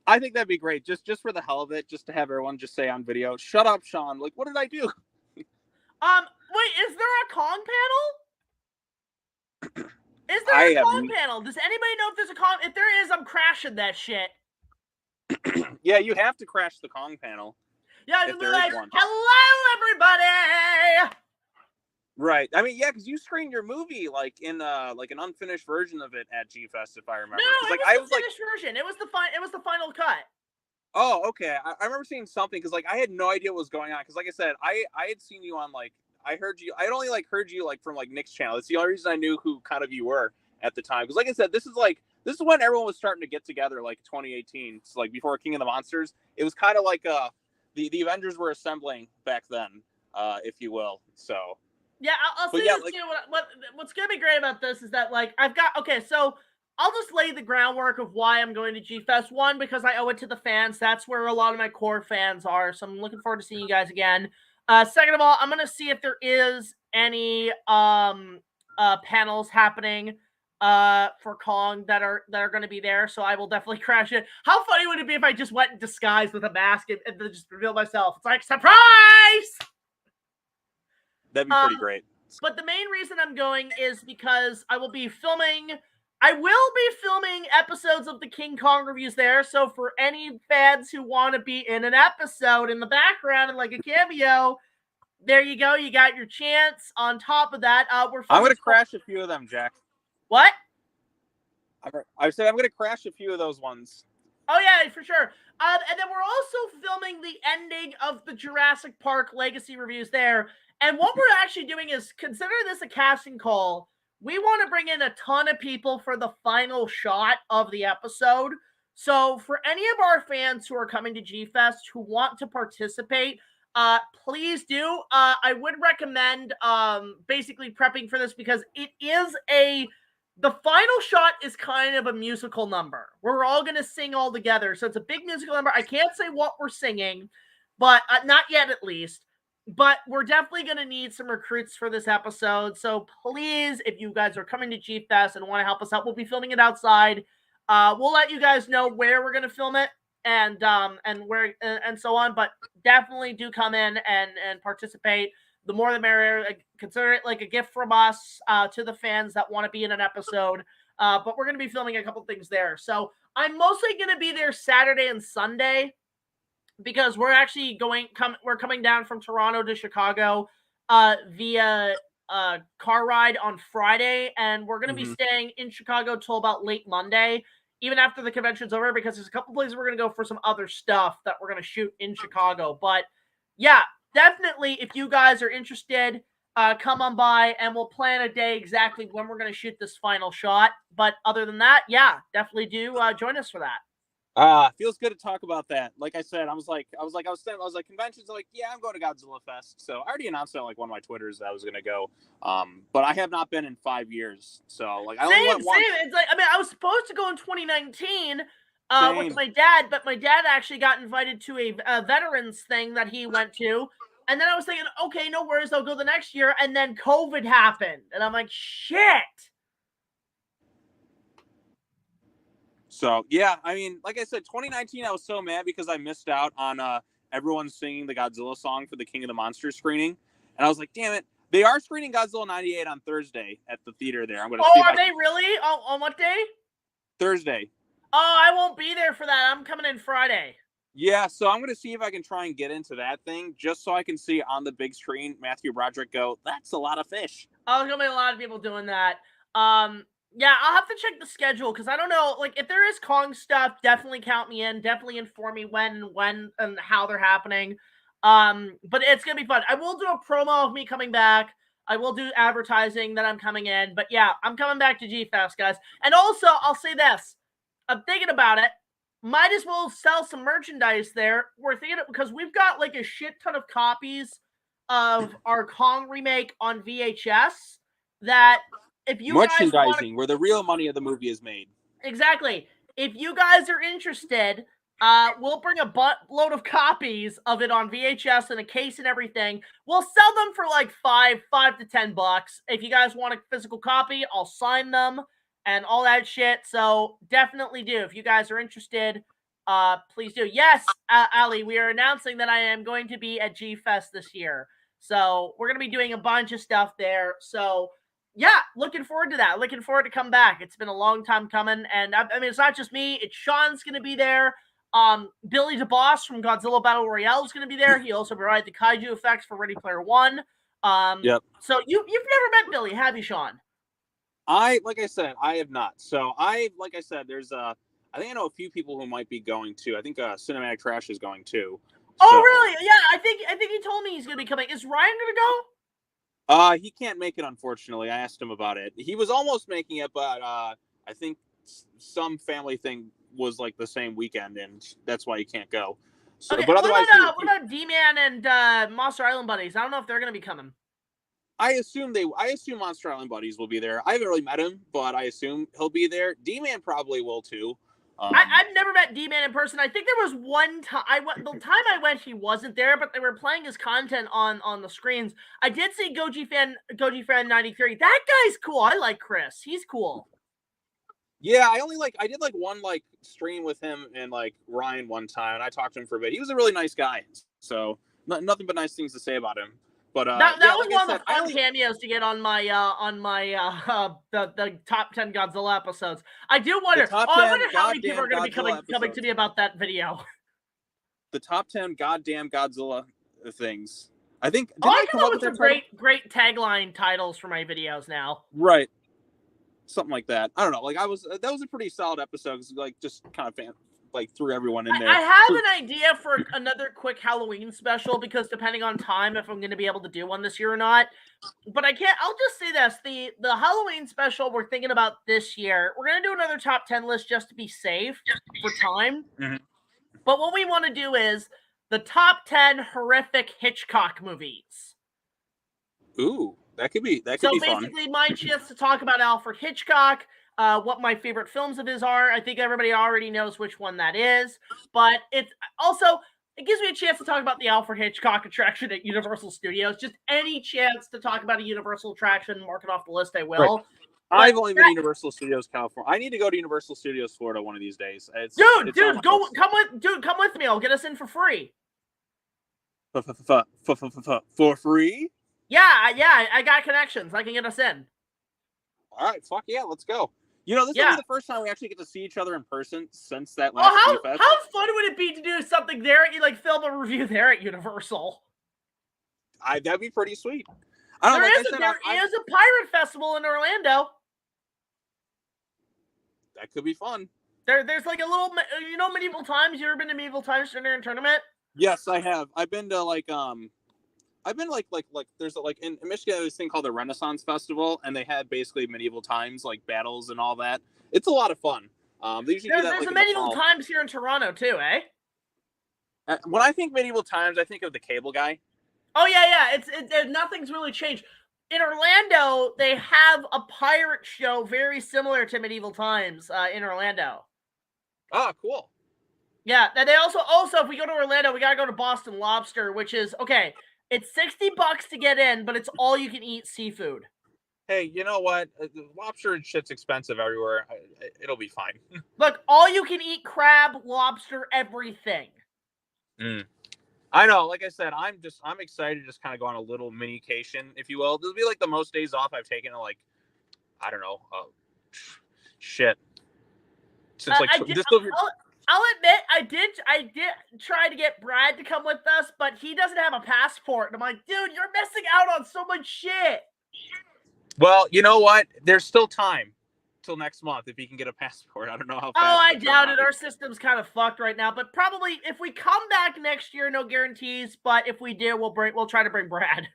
I think that'd be great. Just for the hell of it, just to have everyone just say on video, shut up, Sean. Like, what did I do? Wait, is there a Kong panel? Is there a Kong panel? Does anybody know if there's a Kong? If there is, I'm crashing that shit. Yeah, you have to crash the Kong panel. Yeah, you'll be like, hello, everybody! Right. I mean, yeah, because you screened your movie like in like an unfinished version of it at G-Fest, if I remember. No, it was the finished version. It was the final cut. Oh, okay. I remember seeing something because like I had no idea what was going on. Because like I said, I had seen you on like I had only like heard you like from like Nick's channel. It's the only reason I knew who kind of you were at the time. Because like I said, this is like this is when everyone was starting to get together, like 2018, so like before King of the Monsters. It was kind of like the Avengers were assembling back then, if you will. So yeah, I'll say yeah, this. You know what's gonna be great about this is that like I've got so I'll just lay the groundwork of why I'm going to G Fest. One, because I owe it to the fans. That's where a lot of my core fans are. So I'm looking forward to seeing you guys again. Second of all, I'm gonna see if there is any panels happening for Kong that are going to be there. So I will definitely crash it. How funny would it be if I just went in disguise with a mask and then just revealed myself? It's like surprise. that'd be pretty great. But the main reason I'm going is because I will be filming episodes of the King Kong reviews there. So for any fans who want to be in an episode in the background and like a cameo, there you go. You got your chance. On top of that, I'm going to crash a few of them, Jack. What? I said I'm going to crash a few of those ones. Oh, yeah, for sure. And then we're also filming the ending of the Jurassic Park Legacy reviews there. And what we're actually doing is, consider this a casting call. We want to bring in a ton of people for the final shot of the episode. So for any of our fans who are coming to G-Fest who want to participate, please do. I would recommend basically prepping for this because it is the final shot is kind of a musical number. We're all going to sing all together. So it's a big musical number. I can't say what we're singing, but not yet at least. But we're definitely going to need some recruits for this episode. So please, if you guys are coming to G-Fest and want to help us out, we'll be filming it outside. We'll let you guys know where we're going to film it and where and so on. But definitely do come in and participate. The more the merrier. Consider it like a gift from us to the fans that want to be in an episode. But we're going to be filming a couple things there. So I'm mostly going to be there Saturday and Sunday because we're actually we're coming down from Toronto to Chicago via car ride on Friday. And we're going to be staying in Chicago till about late Monday, even after the convention's over, because there's a couple places we're going to go for some other stuff that we're going to shoot in Chicago. But yeah, definitely, if you guys are interested, come on by and we'll plan a day exactly when we're going to shoot this final shot. But other than that, yeah, definitely do join us for that. Feels good to talk about that. Like I said, I was like conventions. Like, yeah, I'm going to Godzilla Fest. So I already announced it on like one of my Twitters that I was going to go. But I have not been in 5 years. So like, I only went once. It's like, I mean, I was supposed to go in 2019 with my dad, but my dad actually got invited to a veterans thing that he went to. And then I was thinking, okay, no worries, I'll go the next year. And then COVID happened. And I'm like, shit. So, yeah, I mean, like I said, 2019, I was so mad because I missed out on everyone singing the Godzilla song for the King of the Monsters screening. And I was like, damn it. They are screening Godzilla 98 on Thursday at the theater there. I'm going to see are they really? On what day? Thursday. Oh, I won't be there for that. I'm coming in Friday. Yeah, so I'm going to see if I can try and get into that thing just so I can see on the big screen Matthew Broderick go, that's a lot of fish. Oh, there's going to be a lot of people doing that. Yeah, I'll have to check the schedule because I don't know. Like, if there is Kong stuff, definitely count me in. Definitely inform me when and how they're happening. But it's going to be fun. I will do a promo of me coming back. I will do advertising that I'm coming in. But yeah, I'm coming back to G-Fest, guys. And also, I'll say this. I'm thinking about it. Might as well sell some merchandise there. We're thinking it because we've got like a shit ton of copies of our Kong remake on VHS that if you merchandising where the real money of the movie is made. Exactly. If you guys are interested, we'll bring a buttload of copies of it on VHS and a case and everything. We'll sell them for like $5 to $10. If you guys want a physical copy, I'll sign them and all that shit. So definitely do. If you guys are interested, please do. Yes, Ali, we are announcing that I am going to be at G-Fest this year. So we're going to be doing a bunch of stuff there. So yeah, looking forward to that. Looking forward to come back. It's been a long time coming. And I mean, it's not just me. It's Sean's going to be there. Billy DeBoss from Godzilla Battle Royale is going to be there. He also provided the kaiju effects for Ready Player One. Yep. So you've never met Billy, have you, Sean? Like I said, I have not. So like I said, there's I think I know a few people who might be going too. I think Cinematic Trash is going too. Oh, so. Really? Yeah, I think he told me he's going to be coming. Is Ryan going to go? He can't make it, unfortunately. I asked him about it. He was almost making it, but I think some family thing was like the same weekend, and that's why he can't go. So, Okay, but otherwise, what about D-Man and Monster Island Buddies? I don't know if they're going to be coming. I assume Monster Island Buddies will be there. I haven't really met him, but I assume he'll be there. D-Man probably will too. I've never met D-Man in person. I think there was one time the time I went, he wasn't there, but they were playing his content on the screens. I did see Goji Fan 93. That guy's cool. I like Chris. He's cool. Yeah, I did like one like stream with him and like Ryan one time, and I talked to him for a bit. He was a really nice guy, so nothing but nice things to say about him. But that was one of the fun cameos to get on my the top 10 Godzilla episodes. I do wonder. I wonder how many people are going to be coming to me about that video. The top 10 goddamn Godzilla things. I think. I come up with some great tagline titles for my videos now. Right. Something like that. I don't know. Like that was a pretty solid episode. Cause like just kind of threw everyone in there. I have an idea for another quick Halloween special because depending on time, if I'm going to be able to do one this year or not. But I can't. I'll just say this: the Halloween special we're thinking about this year, we're going to do another top 10 list just to be safe for time. Mm-hmm. But what we want to do is the top 10 horrific Hitchcock movies. Ooh. That could be fun. So basically, my chance to talk about Alfred Hitchcock, what my favorite films of his are. I think everybody already knows which one that is, but it gives me a chance to talk about the Alfred Hitchcock attraction at Universal Studios. Just any chance to talk about a Universal attraction, mark it off the list, I will. Right. I've only been to Universal Studios California. I need to go to Universal Studios Florida one of these days. Come with me. I'll get us in for free. For free? Yeah, I got connections. I can get us in. All right, fuck yeah, let's go. This will be the first time we actually get to see each other in person since that last Fest. How fun would it be to do something there? You like film a review there at Universal. That'd be pretty sweet. There is a pirate festival in Orlando. That could be fun. There's like a little, Medieval Times. You ever been to Medieval Times Dinner and Tournament? Yes, I have. I've been to there's in Michigan there's this thing called the Renaissance Festival, and they had basically medieval times like battles and all that. It's a lot of fun. There's a medieval times here in Toronto too, eh? When I think medieval times, I think of the Cable Guy. Oh yeah. Nothing's really changed. In Orlando, they have a pirate show very similar to Medieval Times in Orlando. Oh, cool. Yeah, they also if we go to Orlando, we gotta go to Boston Lobster, which is okay. It's $60 to get in, but it's all you can eat seafood. Hey, you know what? Lobster and shit's expensive everywhere. It'll be fine. Look, all you can eat crab, lobster, everything. I know. Like I said, I'm excited to just kind of go on a little mini-cation, if you will. This will be like the most days off I've taken in like, I don't know, shit. Since I'll admit, I did try to get Brad to come with us, but he doesn't have a passport. And I'm like, dude, you're missing out on so much shit. Well, you know what? There's still time till next month if he can get a passport. I don't know how fast. Oh, I doubt it. Our system's kind of fucked right now. But probably if we come back next year, no guarantees. But if we do, we'll try to bring Brad.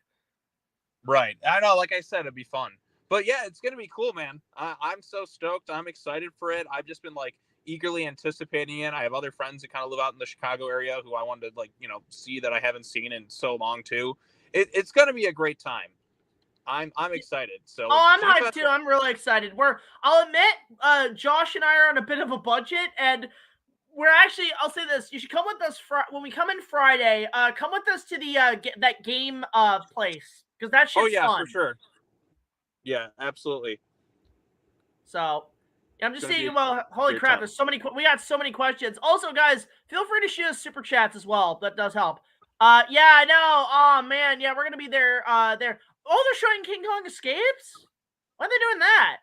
Right. I know. Like I said, it'd be fun. But yeah, it's gonna be cool, man. I'm so stoked. I'm excited for it. I've just been like eagerly anticipating it. I have other friends that kind of live out in the Chicago area who I wanted to see that I haven't seen in so long too. It's going to be a great time. I'm excited. So I'm hyped too. I'm really excited. I'll admit, Josh and I are on a bit of a budget, and we're actually. I'll say this: you should come with us when we come in Friday. Come with us to the that game place because that shit's fun. For sure. Yeah, absolutely. So. I'm just saying, well, holy crap, there's so many, we got so many questions. Also, guys, feel free to shoot us super chats as well. That does help. Yeah, I know. Oh, man. Yeah, we're going to be there. Oh, they're showing King Kong Escapes? Why are they doing that?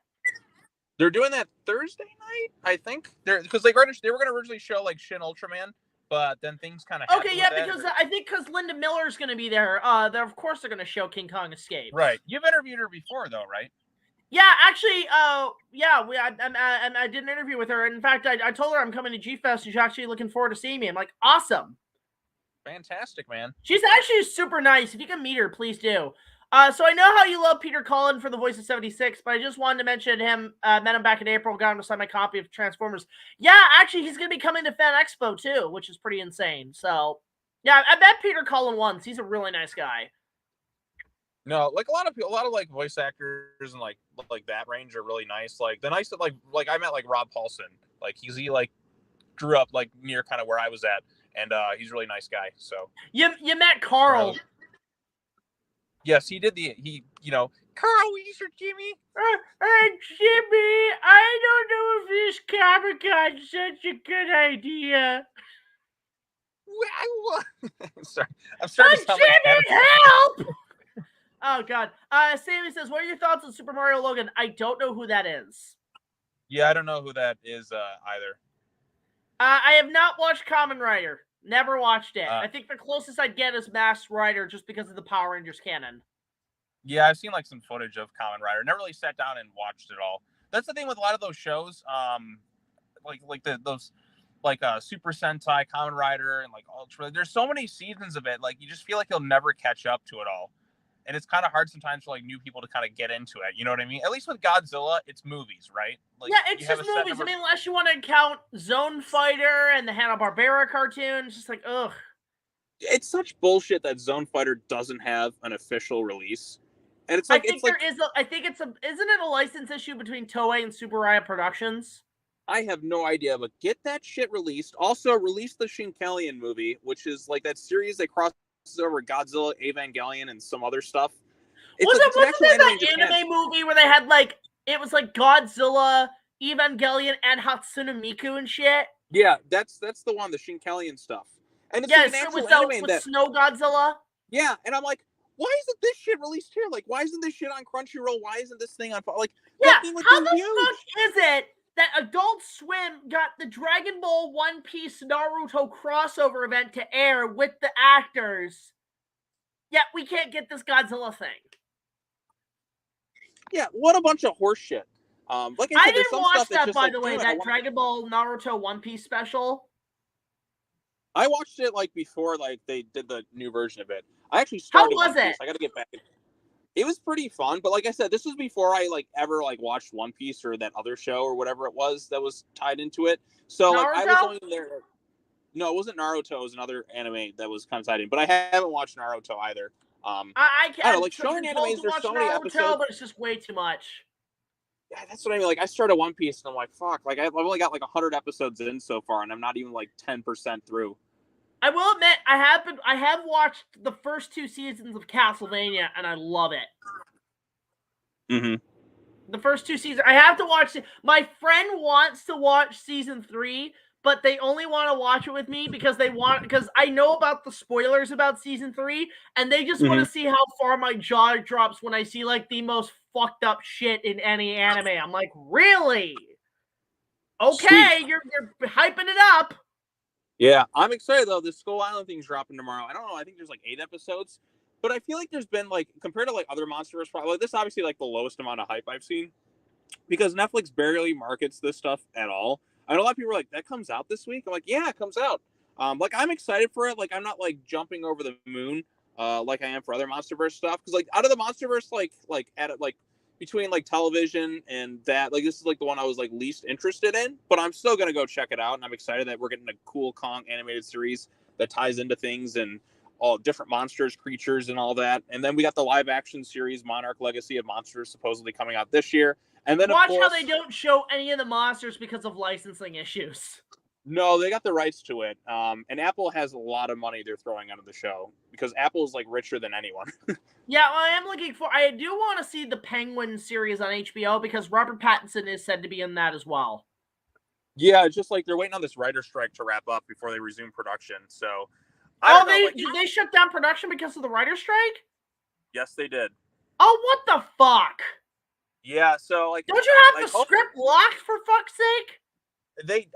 They're doing that Thursday night, I think. Because they were going to originally show, like, Shin Ultraman, but then things kind of happened. Okay, yeah, because Linda Miller's going to be there. Of course they're going to show King Kong Escapes. Right. You've interviewed her before, though, right? Yeah, actually, I did an interview with her. In fact, I told her I'm coming to G-Fest, and she's actually looking forward to seeing me. I'm like, awesome. Fantastic, man. She's actually super nice. If you can meet her, please do. So I know how you love Peter Cullen for the voice of 76, but I just wanted to mention him. Met him back in April, got him to sign my copy of Transformers. Yeah, actually, he's going to be coming to Fan Expo too, which is pretty insane. So, yeah, I met Peter Cullen once. He's a really nice guy. No, like a lot of people, a lot of like voice actors and like that range are really nice. Like the nice, like I met like Rob Paulson. Like he like grew up like near kind of where I was at, and he's a really nice guy. So you met Carl. Yes, he did Carl Weiser, Jimmy. Jimmy, I don't know if this Comic-Con's such a good idea. I'm sorry. I'm starting to sound Jimmy, like help! Oh, God. Sammy says, what are your thoughts on Super Mario Logan? I don't know who that is. Yeah, I don't know who that is either. I have not watched Kamen Rider. Never watched it. I think the closest I'd get is Masked Rider just because of the Power Rangers canon. Yeah, I've seen like some footage of Kamen Rider. Never really sat down and watched it all. That's the thing with a lot of those shows, those Super Sentai, Kamen Rider, and like Ultra. There's so many seasons of it. Like you just feel like you'll never catch up to it all, and it's kind of hard sometimes for like new people to kind of get into it. You know what I mean? At least with Godzilla, it's movies, right? Like, yeah, it's just movies. I mean, unless you want to count Zone Fighter and the Hanna-Barbera cartoon, it's just like, ugh. It's such bullshit that Zone Fighter doesn't have an official release. And it's like, isn't it a license issue between Toei and Super Riot Productions? I have no idea, but get that shit released. Also, release the Shinkelian movie, which is like that series that crosses over Godzilla, Evangelion, and some other stuff. Wasn't there that anime movie where they had it was like Godzilla, Evangelion, and Hatsune Miku and shit? Yeah, that's the one, the Shinkelian stuff. And it's like an actual anime with Snow Godzilla. Yeah, and I'm like, why isn't this shit released here? Like, why isn't this shit on Crunchyroll? Why isn't this thing on like? Yeah, how the fuck is it that Adult Swim got the Dragon Ball One Piece Naruto crossover event to air with the actors, yet we can't get this Godzilla thing? Yeah, what a bunch of horse shit. Like I said, didn't watch that, by the way, that Dragon Ball Naruto One Piece special. I watched it like before, like they did the new version of it. I actually started. How was it? I got to get back. It was pretty fun, but like I said, this was before I ever watched One Piece or that other show or whatever it was that was tied into it. So Naruto? I was only there. No, it wasn't Naruto. It was another anime that was kind of tied in, but I haven't watched Naruto either. I can't. I don't know, like showing animes. There's so many episodes, but it's just way too much. Yeah, that's what I mean. Like I started One Piece and I'm like, fuck. Like I've only got 100 episodes in so far, and I'm not even 10% through. I will admit, I have watched the first 2 seasons of Castlevania, and I love it. Mm-hmm. The first 2 seasons, I have to watch. My friend wants to watch season 3, but they only want to watch it with me because I know about the spoilers about season 3, and they just want to see how far my jaw drops when I see the most fucked up shit in any anime. I'm like, really? Okay, Sweet. You're hyping it up. Yeah, I'm excited though. This Skull Island thing's dropping tomorrow. I don't know. I think there's 8 episodes, but I feel like there's been compared to other MonsterVerse products, this is obviously the lowest amount of hype I've seen because Netflix barely markets this stuff at all. I know a lot of people are like, that comes out this week. I'm like, yeah, it comes out. I'm excited for it. I'm not jumping over the moon like I am for other MonsterVerse stuff because out of the MonsterVerse between television and that this is the one I was least interested in, but I'm still gonna go check it out, and I'm excited that we're getting a cool Kong animated series that ties into things and all different monsters, creatures, and all that. And then we got the live action series Monarch Legacy of Monsters supposedly coming out this year. And then watch how they don't show any of the monsters because of licensing issues. No, they got the rights to it. And Apple has a lot of money they're throwing onto the show because Apple's richer than anyone. Yeah, well, I am looking for. I do want to see the Penguin series on HBO because Robert Pattinson is said to be in that as well. Yeah, it's just they're waiting on this writer strike to wrap up before they resume production. So, did they shut down production because of the writer strike? Yes, they did. Oh, what the fuck? Yeah, so don't you have the script locked for fuck's sake?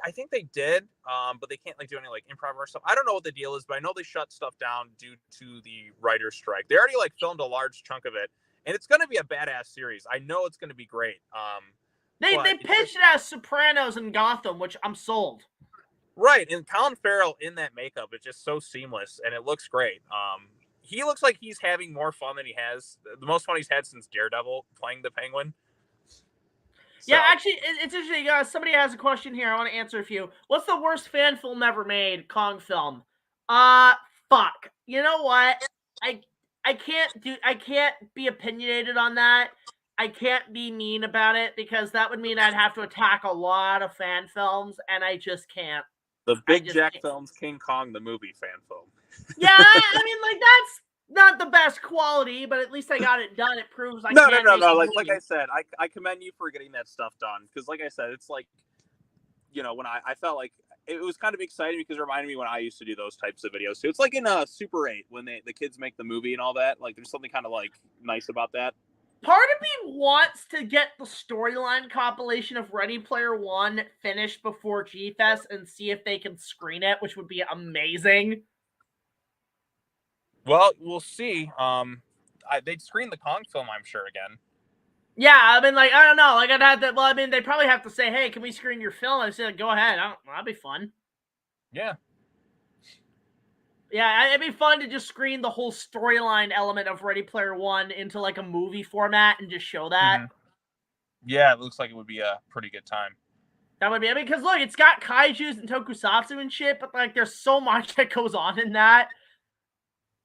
I think they did, but they can't do any improv or stuff. I don't know what the deal is, but I know they shut stuff down due to the writer's strike. They already filmed a large chunk of it, and it's going to be a badass series. I know it's going to be great. They pitched it as Sopranos and Gotham, which I'm sold. Right, and Colin Farrell in that makeup is just so seamless, and it looks great. he looks like he's having more fun than he has. The most fun he's had since Daredevil playing the Penguin. So. Yeah, actually, it's interesting. Somebody has a question here. I want to answer a few. What's the worst fan film ever made? Kong film. Fuck. You know what? I can't be opinionated on that. I can't be mean about it because that would mean I'd have to attack a lot of fan films, and I just can't. The BigJackFilms King Kong the movie fan film. Yeah, I mean, like, that's not the best quality, but at least I got it done. It proves I no. Like I said, I commend you for getting that stuff done because, like I said, it's like, you know, when I felt like it was kind of exciting because it reminded me when I used to do those types of videos too. It's like in Super 8 when the kids make the movie and all that. Like, there's something kind of like nice about that. Part of me wants to get the storyline compilation of Ready Player One finished before G-Fest and see if they can screen it, which would be amazing. Well, we'll see. They'd screen the Kong film, I'm sure, again. Yeah, I mean, like, I don't know. Like, I'd have to, well, I mean, they probably have to say, hey, can we screen your film? I said, go ahead. That'd be fun. Yeah. Yeah, it'd be fun to just screen the whole storyline element of Ready Player One into, like, a movie format and just show that. Mm-hmm. Yeah, it looks like it would be a pretty good time. That would be, I mean, because, look, it's got kaijus and tokusatsu and shit, but, like, there's so much that goes on in that.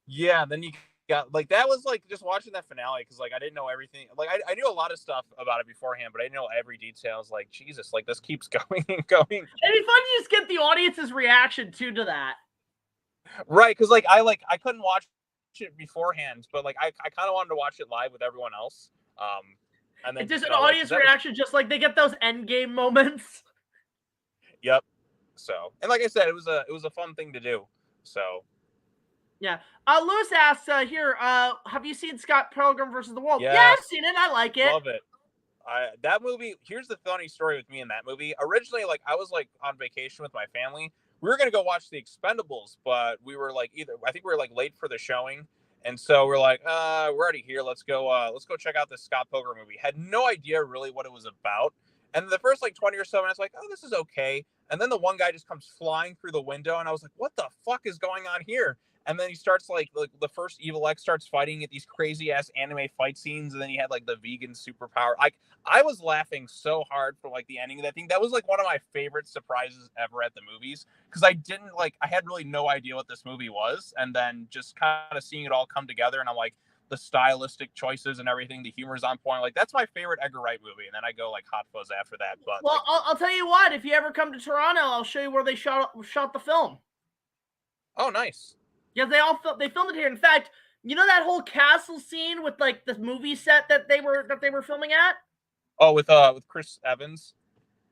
Yeah, then you got, like, that was, like, just watching that finale, because, like, I didn't know everything. Like, I knew a lot of stuff about it beforehand, but I didn't know every detail. I was like, Jesus, like, this keeps going and going. It'd be fun to just get the audience's reaction, too, to that. Right, because, like, I couldn't watch it beforehand, but, like, I kind of wanted to watch it live with everyone else. And then it's just an audience reaction, just like they get those endgame moments. Yep. So, and like I said, it was a fun thing to do. So. Yeah. Lewis asks here, have you seen Scott Pilgrim versus the World? Yes. Yeah, I've seen it. I like it. Love it. That movie, here's the funny story with me in that movie. Originally, like, I was, like, on vacation with my family. We were going to go watch The Expendables, but we were, like, I think we were, like, late for the showing. And so we're like, we're already here. Let's go check out this Scott Pilgrim movie. Had no idea really what it was about. And the first, like, 20 or so minutes, like, oh, this is okay. And then the one guy just comes flying through the window, and I was like, what the fuck is going on here? And then he starts, like the first Evil X starts fighting at these crazy-ass anime fight scenes, and then he had, like, the vegan superpower. I was laughing so hard for, like, the ending of that thing. That was, like, one of my favorite surprises ever at the movies, because I had really no idea what this movie was, and then just kind of seeing it all come together, and I'm like, the stylistic choices and everything, the humor's on point. Like, that's my favorite Edgar Wright movie, and then I go, like, Hot Fuzz after that. But, well, like, I'll tell you what, if you ever come to Toronto, I'll show you where they shot the film. Oh, nice. Yeah, they filmed it here. In fact, you know that whole castle scene with, like, the movie set that they were filming at? Oh, with Chris Evans?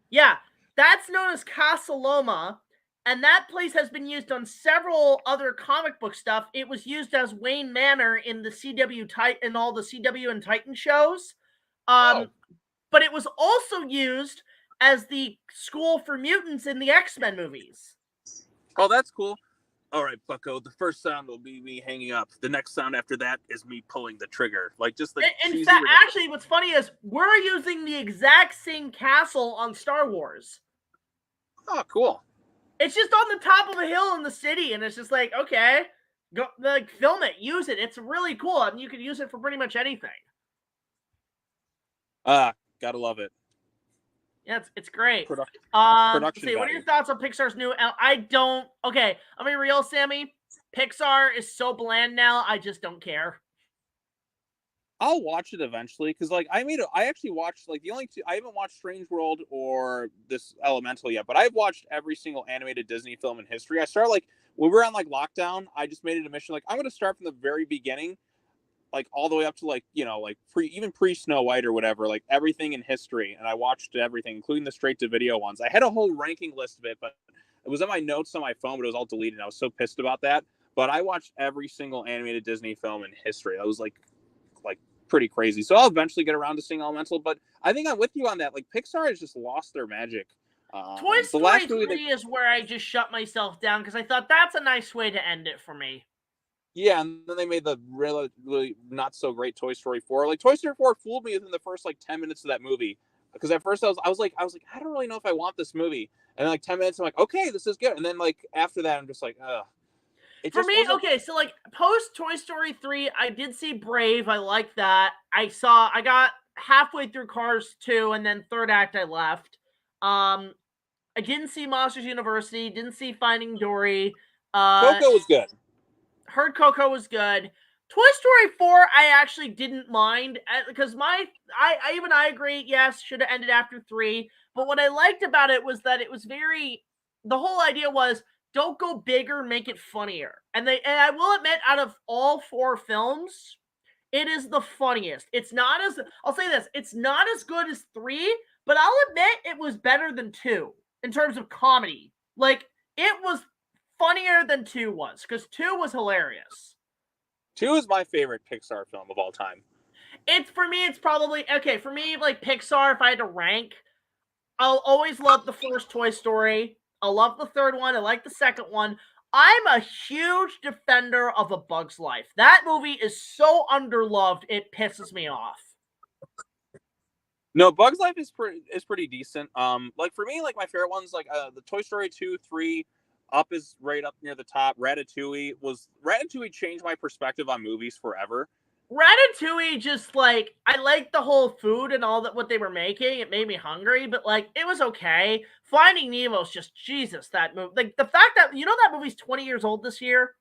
Yeah, that's known as Casa Loma, and that place has been used on several other comic book stuff. It was used as Wayne Manor in the in all the CW and Titan shows. But it was also used as the school for mutants in the X-Men movies. Oh, that's cool. All right, Bucko, the first sound will be me hanging up. The next sound after that is me pulling the trigger. Like, just the in fact, actually, what's funny is we're using the exact same castle on Star Wars. Oh, cool. It's just on the top of a hill in the city, and it's just like, okay, go, like, film it, use it. It's really cool, and you can use it for pretty much anything. Gotta love it. Yeah, it's great. Production See, what are your thoughts on Pixar's new? Okay, I'm being real, Sammy. Pixar is so bland now. I just don't care. I'll watch it eventually because, like, I actually watched, like, the only two. I haven't watched Strange World or this Elemental yet, but I've watched every single animated Disney film in history. I started, like, when we were on, like, lockdown. I just made it a mission, like, I'm going to start from the very beginning, like, all the way up to, like, you know, like, pre Snow White or whatever, like, everything in history. And I watched everything, including the straight to video ones. I had a whole ranking list of it, but it was in my notes on my phone, but it was all deleted. I was so pissed about that. But I watched every single animated Disney film in history. That was like pretty crazy. So I'll eventually get around to seeing Elemental, but I think I'm with you on that. Like, Pixar has just lost their magic. Toy Story 3 is where I just shut myself down because I thought that's a nice way to end it for me. Yeah, and then they made the really, really not so great Toy Story 4. Like, Toy Story 4 fooled me within the first, like, 10 minutes of that movie. Because at first I was like, I don't really know if I want this movie. And then, like, 10 minutes, I'm like, okay, this is good. And then, like, after that, I'm just like, ugh. For me, okay, so like post Toy Story 3, I did see Brave. I liked that. I got halfway through Cars 2, and then third act I left. I didn't see Monsters University, didn't see Finding Dory. Coco was good. Heard Coco was good. Toy Story 4, I actually didn't mind because I agree, yes, should have ended after 3. But what I liked about it was that it was the whole idea was don't go bigger, make it funnier. And I will admit, out of all 4 films, it is the funniest. I'll say this, it's not as good as 3, but I'll admit it was better than 2 in terms of comedy. Like, it was funnier than 2 was, because 2 was hilarious. 2 is my favorite Pixar film of all time. It's probably, okay, for me, like Pixar, if I had to rank, I'll always love the first Toy Story. I love the third one. I like the second one. I'm a huge defender of A Bug's Life. That movie is so underloved, it pisses me off. No, Bug's Life is pretty decent. Like for me, like my favorite ones, like the Toy Story 2, 3, Up is right up near the top. Ratatouille changed my perspective on movies forever. Ratatouille just like, I liked the whole food and all that what they were making. It made me hungry, but like it was okay. Finding Nemo's just Jesus, that movie. Like the fact that that movie's 20 years old this year.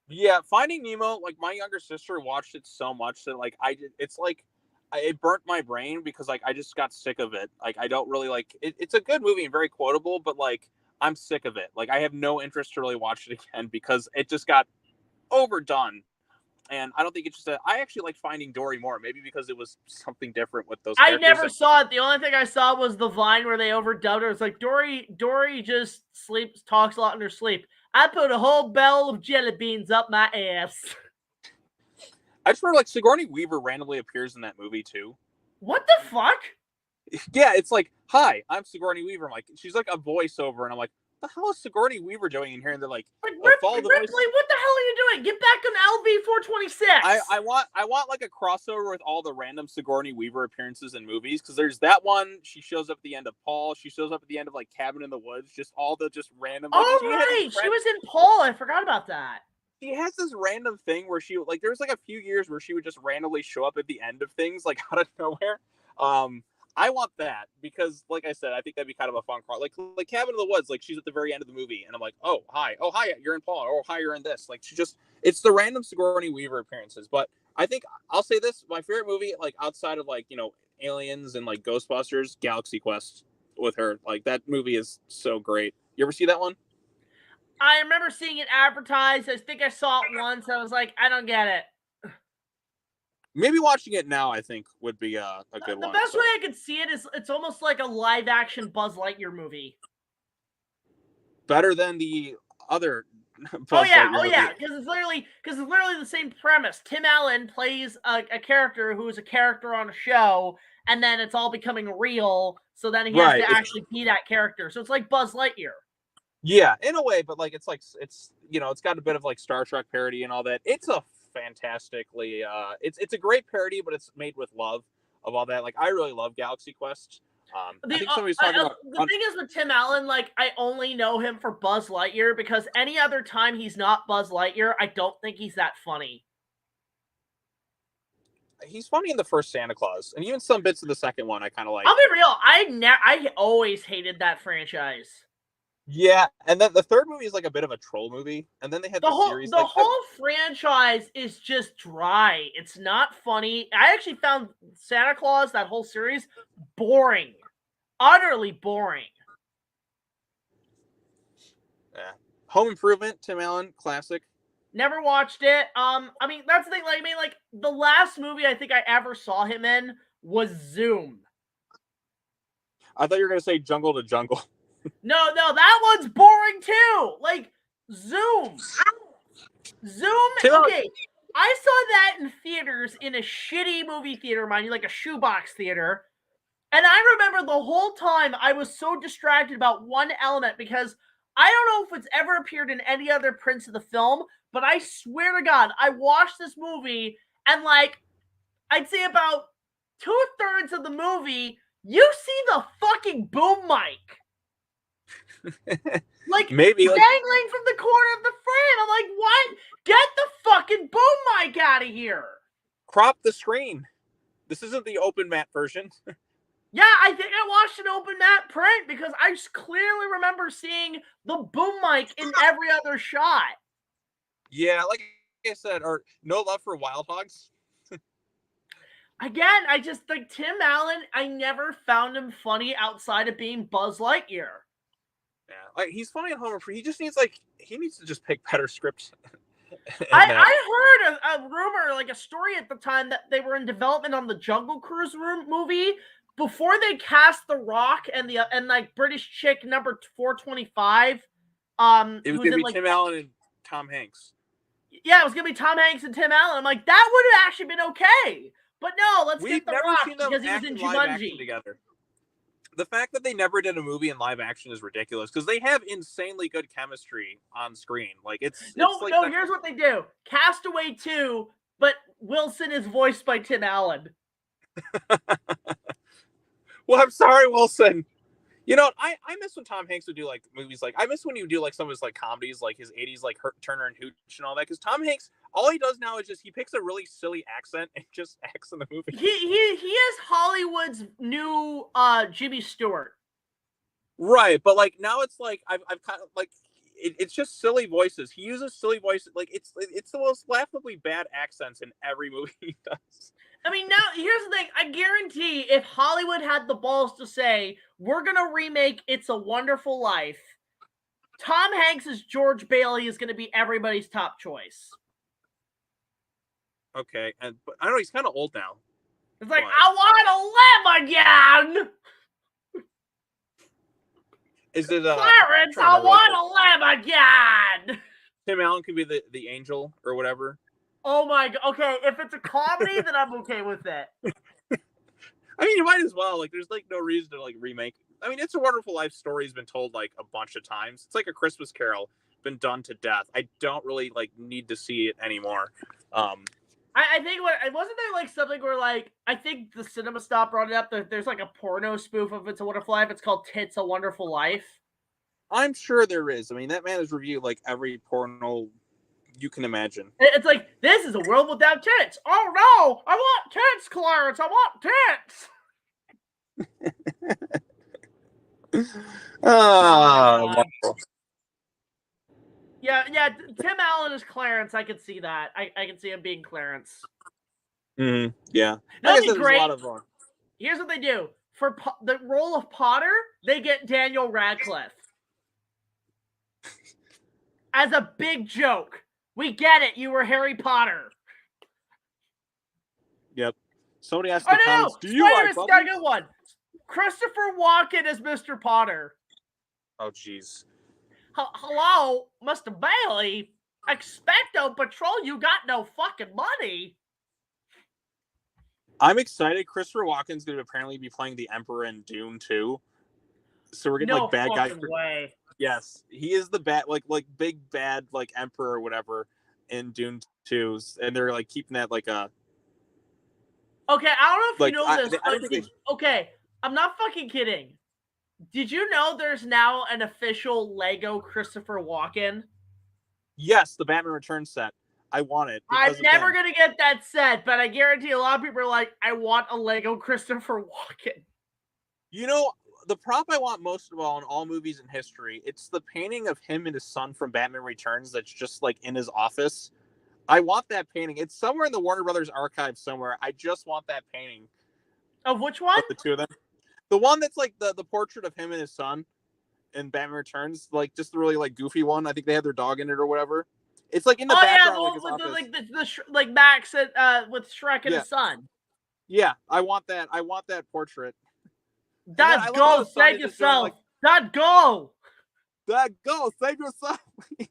Yeah, Finding Nemo, like my younger sister watched it so much that like it burnt my brain because like I just got sick of it. Like I don't really like it. It's a good movie and very quotable, but like I'm sick of it. Like I have no interest to really watch it again because it just got overdone. And I don't think it's just I actually like Finding Dory more, maybe because it was something different with those characters. I never saw it. The only thing I saw was the Vine where they overdubbed her. It's like Dory just talks a lot in her sleep. I put a whole barrel of jelly beans up my ass. I just remember like Sigourney Weaver randomly appears in that movie too. What the fuck? Yeah, it's like, hi, I'm Sigourney Weaver. I'm like, she's like a voiceover, and I'm like, what the hell is Sigourney Weaver doing in here? And they're like, Ripley, what the hell are you doing? Get back on LV 426. I want like a crossover with all the random Sigourney Weaver appearances in movies, because there's that one. She shows up at the end of Paul. She shows up at the end of like Cabin in the Woods. Just all the just random. Like, oh right, she was in Paul. I forgot about that. She has this random thing where she like there was like a few years where she would just randomly show up at the end of things like out of nowhere. I want that because, like I said, I think that'd be kind of a fun part. Like Cabin in the Woods, like she's at the very end of the movie, and I'm like, oh hi, you're in Paul, oh hi, you're in this. Like it's the random Sigourney Weaver appearances. But I think I'll say this: my favorite movie, like outside of like Aliens and like Ghostbusters, Galaxy Quest with her. Like that movie is so great. You ever see that one? I remember seeing it advertised. I think I saw it once. I was like, I don't get it. Maybe watching it now, I think, would be a good one. The best way I could see it is it's almost like a live-action Buzz Lightyear movie. Better than the other Buzz Lightyear movie. Because it's literally the same premise. Tim Allen plays a character who is a character on a show, and then it's all becoming real, so then he has to actually be that character. So it's like Buzz Lightyear. Yeah, in a way, but like it's got a bit of like Star Trek parody and all that. It's a fantastically it's a great parody, but it's made with love of all that. Like I really love Galaxy Quest. I think somebody's talking about the thing is with Tim Allen, like I only know him for Buzz Lightyear because any other time he's not Buzz Lightyear, I don't think he's that funny. He's funny in the first Santa Claus, and even some bits of the second one I kind of like. I'll be real, I always hated that franchise. Yeah, and then the third movie is like a bit of a troll movie, and then they had the series. The whole franchise is just dry. It's not funny. I actually found Santa Claus, that whole series, boring, utterly boring. Yeah, Home Improvement, Tim Allen, classic. Never watched it. I mean that's the thing. Like the last movie I think I ever saw him in was Zoom. I thought you were gonna say Jungle to Jungle. No, that one's boring too. Like Zoom. Okay, I saw that in theaters in a shitty movie theater, mind you, like a shoebox theater. And I remember the whole time I was so distracted about one element because I don't know if it's ever appeared in any other prints of the film, but I swear to God, I watched this movie and like I'd say about 2/3 of the movie, you see the fucking boom mic. Like, maybe like, dangling from the corner of the frame. I'm like, what? Get the fucking boom mic out of here. crop the screen. This isn't the open matte version. Yeah, I think I watched an open matte print because I clearly remember seeing the boom mic in every other shot. Yeah, like I said, or no love for Wild Hogs. Again, I just like Tim Allen. I never found him funny outside of being Buzz Lightyear. Yeah, like he's funny at Homer. He just needs he needs to just pick better scripts. I heard a rumor, like a story at the time, that they were in development on the Jungle Cruise movie before they cast The Rock and like British chick number 425. It was gonna be Tim Allen and Tom Hanks. Yeah, it was gonna be Tom Hanks and Tim Allen. I'm like, that would have actually been okay. But no, let's get The Rock because he was in Jumanji together. The fact that they never did a movie in live action is ridiculous because they have insanely good chemistry on screen. Like it's no. like Here's what they do: Castaway 2, but Wilson is voiced by Tim Allen. Well, I'm sorry, Wilson. You know, I miss when Tom Hanks would do like movies. Like I miss when he would do like some of his like comedies, like his '80s, like Turner and Hooch and all that. Because Tom Hanks, all he does now is just he picks a really silly accent and just acts in the movie. He is Hollywood's new Jimmy Stewart. Right, but like now it's like I've kind of like it's just silly voices. He uses silly voices. Like it's the most laughably bad accents in every movie he does. I mean, now here's the thing. I guarantee if Hollywood had the balls to say, we're going to remake It's a Wonderful Life, Tom Hanks as George Bailey is going to be everybody's top choice. Okay, but I don't know, he's kind of old now. It's like, I want to live again! Is it Clarence, I want to live again! Tim Allen could be the angel or whatever. Oh my god. Okay, if it's a comedy, then I'm okay with it. I mean, you might as well. Like, there's like no reason to like remake. I mean, It's a Wonderful Life story has been told like a bunch of times. It's like A Christmas Carol, been done to death. I don't really like need to see it anymore. I think wasn't there like something where like I think the Cinema Stop brought it up. There's like a porno spoof of It's a Wonderful Life. It's called Tits a Wonderful Life. I'm sure there is. I mean, that man has reviewed like every porno you can imagine. It's like, this is a world without tits. Oh no, I want tits, Clarence. I want tits. Wonderful. Yeah. Tim Allen is Clarence. I could see that. I can see him being Clarence. Yeah. That'd be great. Here's what they do for the role of Potter. They get Daniel Radcliffe as a big joke. We get it. You were Harry Potter. Yep. Somebody asked the comments, do you like Bubbles? Got a good one. Christopher Walken as Mr. Potter. Oh, jeez. Hello, Mr. Bailey. Expecto Patrol, you got no fucking money. I'm excited. Christopher Walken's going to apparently be playing the Emperor in Dune 2. So we're getting like bad guy. Way. Yes, he is the bad, like big bad, like Emperor or whatever in Dune 2, and they're like keeping that like a. Okay, I don't know if you know this. I think okay, I'm not fucking kidding. Did you know there's now an official Lego Christopher Walken? Yes, the Batman Returns set. I want it. I'm never gonna get that set, but I guarantee a lot of people are like, I want a Lego Christopher Walken. You know, the prop I want most of all in all movies in history, it's the painting of him and his son from Batman Returns that's just like in his office. I want that painting. It's somewhere in the Warner Brothers archive somewhere. I just want that painting. Of which one? The two of them. The one that's like the portrait of him and his son in Batman Returns, like just the really like goofy one. I think they have their dog in it or whatever. It's like in the background, like Max with Shrek and his son. Yeah, I want that. I want that portrait. Dad, go save yourself. Dad, go. Dad, go save yourself. And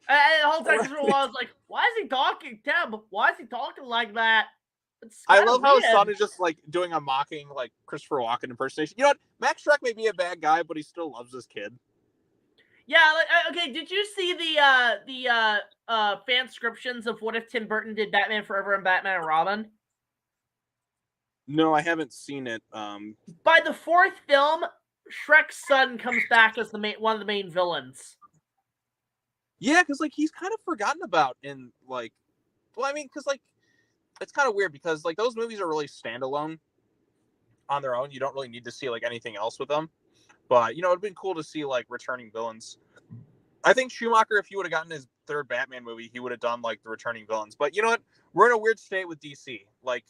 the whole time I was like, "Why is he talking, Tim? Why is he talking like that?" I love how his son is just like doing a mocking like Christopher Walken impersonation. You know what? Max Shrek may be a bad guy, but he still loves his kid. Yeah. Like, okay. Did you see the fanscriptions of what if Tim Burton did Batman Forever and Batman and Robin? No, I haven't seen it. By the fourth film, Shrek's son comes back as one of the main villains. Yeah, because like he's kind of forgotten about in like, well, I mean, because like it's kind of weird because like those movies are really standalone on their own. You don't really need to see like anything else with them. But it'd been cool to see like returning villains. I think Schumacher, if he would have gotten his third Batman movie, he would have done like the returning villains. But you know what? We're in a weird state with DC. Like,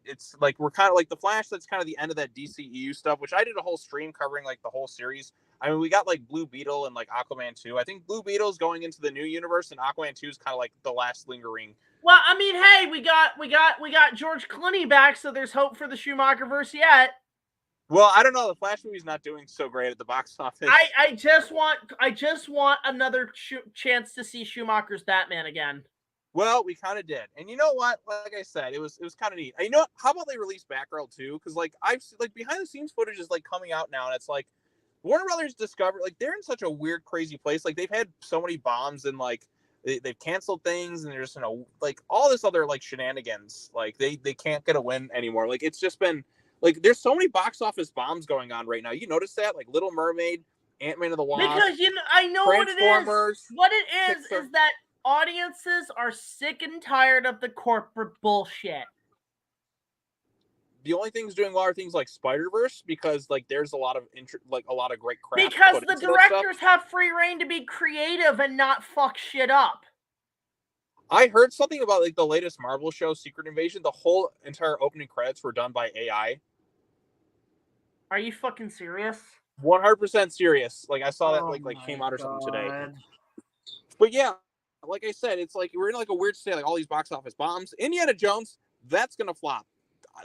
it's like we're kind of like the Flash. That's kind of the end of that DCEU stuff, which I did a whole stream covering like the whole series. I mean, we got like Blue Beetle and like Aquaman 2. I think Blue Beetle's going into the new universe, and Aquaman 2 is kind of like the last lingering. Well, I mean, hey, we got George Clooney back, so there's hope for the Schumacher verse yet. Well, I don't know. The Flash movie's not doing so great at the box office. I just want another chance to see Schumacher's Batman again. Well, we kind of did, and you know what? Like I said, it was kind of neat. And you know what? How about they release Batgirl too? Because like I've like behind the scenes footage is like coming out now, and it's like Warner Brothers discovered like they're in such a weird, crazy place. Like they've had so many bombs and like they've canceled things, and there's like all this other like shenanigans. Like they can't get a win anymore. Like it's just been like there's so many box office bombs going on right now. You notice that? Like Little Mermaid, Ant-Man and the Wasp. Because I know what it is. What it is that audiences are sick and tired of the corporate bullshit. The only things doing well are things like Spider-Verse because like there's a lot of a lot of great crap. Because the directors have free reign to be creative and not fuck shit up. I heard something about like the latest Marvel show, Secret Invasion. The whole entire opening credits were done by AI. Are you fucking serious? 100% serious. Like I saw that like came out or something today. But yeah, like I said, it's like we're in like a weird state. Like all these box office bombs. Indiana Jones, that's gonna flop.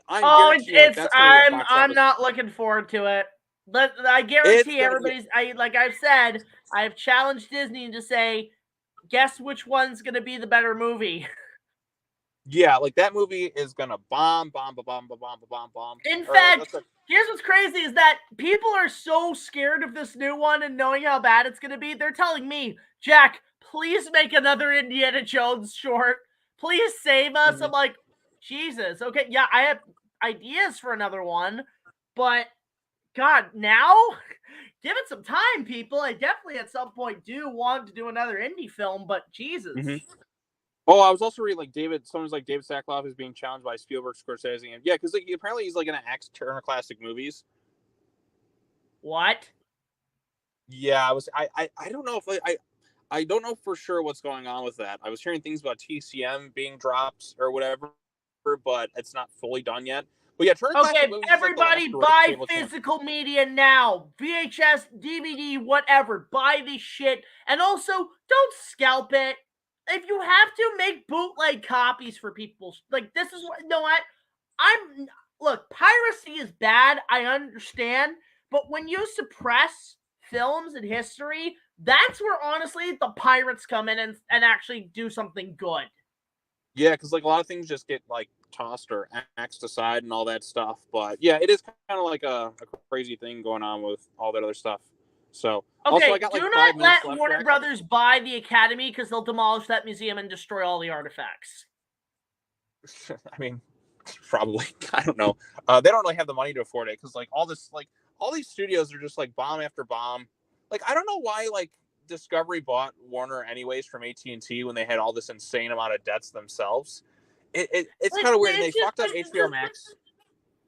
I'm not looking forward to it. But I guarantee everybody's. Like I've said, I've challenged Disney to say, guess which one's gonna be the better movie. Yeah, like that movie is gonna bomb. In fact, here's what's crazy is that people are so scared of this new one and knowing how bad it's gonna be. They're telling me, Jack, please make another Indiana Jones short. Please save us. Mm-hmm. I'm like, Jesus. Okay, yeah, I have ideas for another one, but God, now give it some time, people. I definitely at some point do want to do another indie film, but Jesus. Mm-hmm. Oh, I was also reading like someone's like David Sackloff is being challenged by Spielberg, Scorsese, and yeah, because like apparently he's like gonna act Turner Classic Movies. What? Yeah, I don't know if I don't know for sure what's going on with that. I was hearing things about TCM being dropped or whatever, but it's not fully done yet. But yeah, Turner Classic Movies. Everybody buy physical media now. VHS, DVD, whatever. Buy this shit, and also don't scalp it. If you have to, make bootleg copies for people. Like, this is what, you know what? Look, piracy is bad. I understand. But when you suppress films and history, that's where, honestly, the pirates come in and actually do something good. Yeah, because, like, a lot of things just get, like, tossed or axed aside and all that stuff. But, yeah, it is kind of like a crazy thing going on with all that other stuff. So, okay, also, I got, like, do not let Warner Brothers buy the Academy because they'll demolish that museum and destroy all the artifacts. I mean, probably. I don't know. They don't really have the money to afford it because, like, all these studios are just, like, bomb after bomb. Like, I don't know why, like, Discovery bought Warner anyways from AT&T when they had all this insane amount of debts themselves. It's like, kind of weird. And they fucked up HBO Max.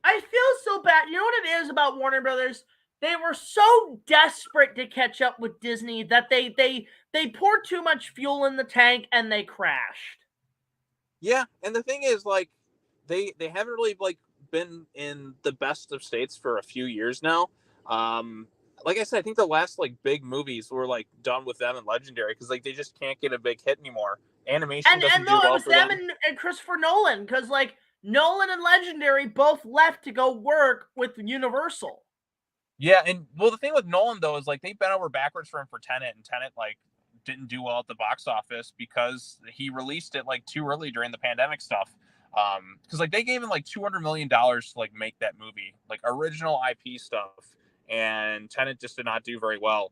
I feel so bad. You know what it is about Warner Brothers? They were so desperate to catch up with Disney that they poured too much fuel in the tank and they crashed. Yeah, and the thing is, like, they haven't really like been in the best of states for a few years now. Like I said, I think the last like big movies were like done with them and Legendary because like they just can't get a big hit anymore. Animation doesn't do well it was for them. And Christopher Nolan because like Nolan and Legendary both left to go work with Universal. Yeah, and well, the thing with Nolan though is like they bent over backwards for him for Tenet, and Tenet like didn't do well at the box office because he released it like too early during the pandemic stuff. Because like they gave him like $200 million to like make that movie, like original IP stuff, and Tenet just did not do very well.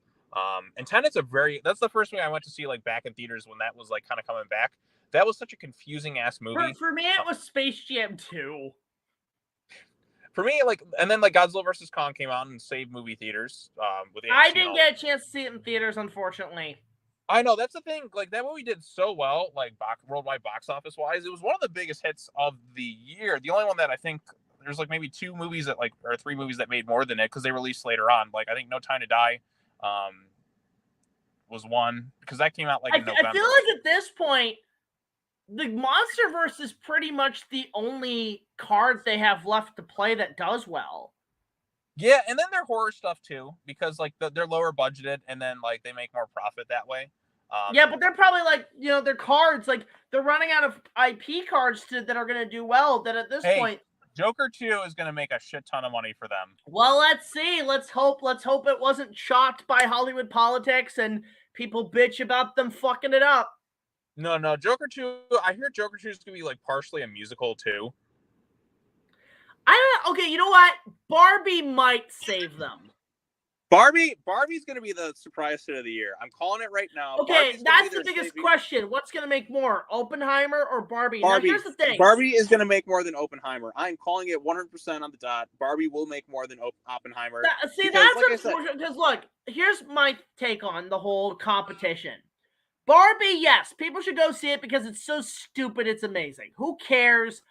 And Tenet's that's the first movie I went to see like back in theaters when that was like kind of coming back. That was such a confusing ass movie. For me, it was Space Jam 2. For me, like, and then like Godzilla vs. Kong came out and saved movie theaters. I didn't get a chance to see it in theaters, unfortunately. I know, that's the thing. Like, that movie did so well, like worldwide box office wise. It was one of the biggest hits of the year. The only one that I think there's like maybe 2 movies that like, or 3 movies that made more than it because they released later on. Like, I think No Time to Die was one because that came out like in November. I feel like at this point, the MonsterVerse is pretty much the only card they have left to play that does well. Yeah, and then their horror stuff too, because like they're lower budgeted, and then like they make more profit that way. Yeah, but they're probably like, you know, their cards, like they're running out of IP cards that are going to do well. That at this point, Joker 2 is going to make a shit ton of money for them. Well, let's see. Let's hope it wasn't shocked by Hollywood politics and people bitch about them fucking it up. No, Joker 2. I hear Joker 2 is going to be like partially a musical too. I don't know. Okay, you know what? Barbie might save them. Barbie's going to be the surprise hit of the year. I'm calling it right now. Okay, that's the biggest question. What's going to make more, Oppenheimer or Barbie? Now, here's the thing. Barbie is going to make more than Oppenheimer. I'm calling it 100% on the dot. Barbie will make more than Oppenheimer. Because look, here's my take on the whole competition. Barbie, yes, people should go see it because it's so stupid. It's amazing. Who cares?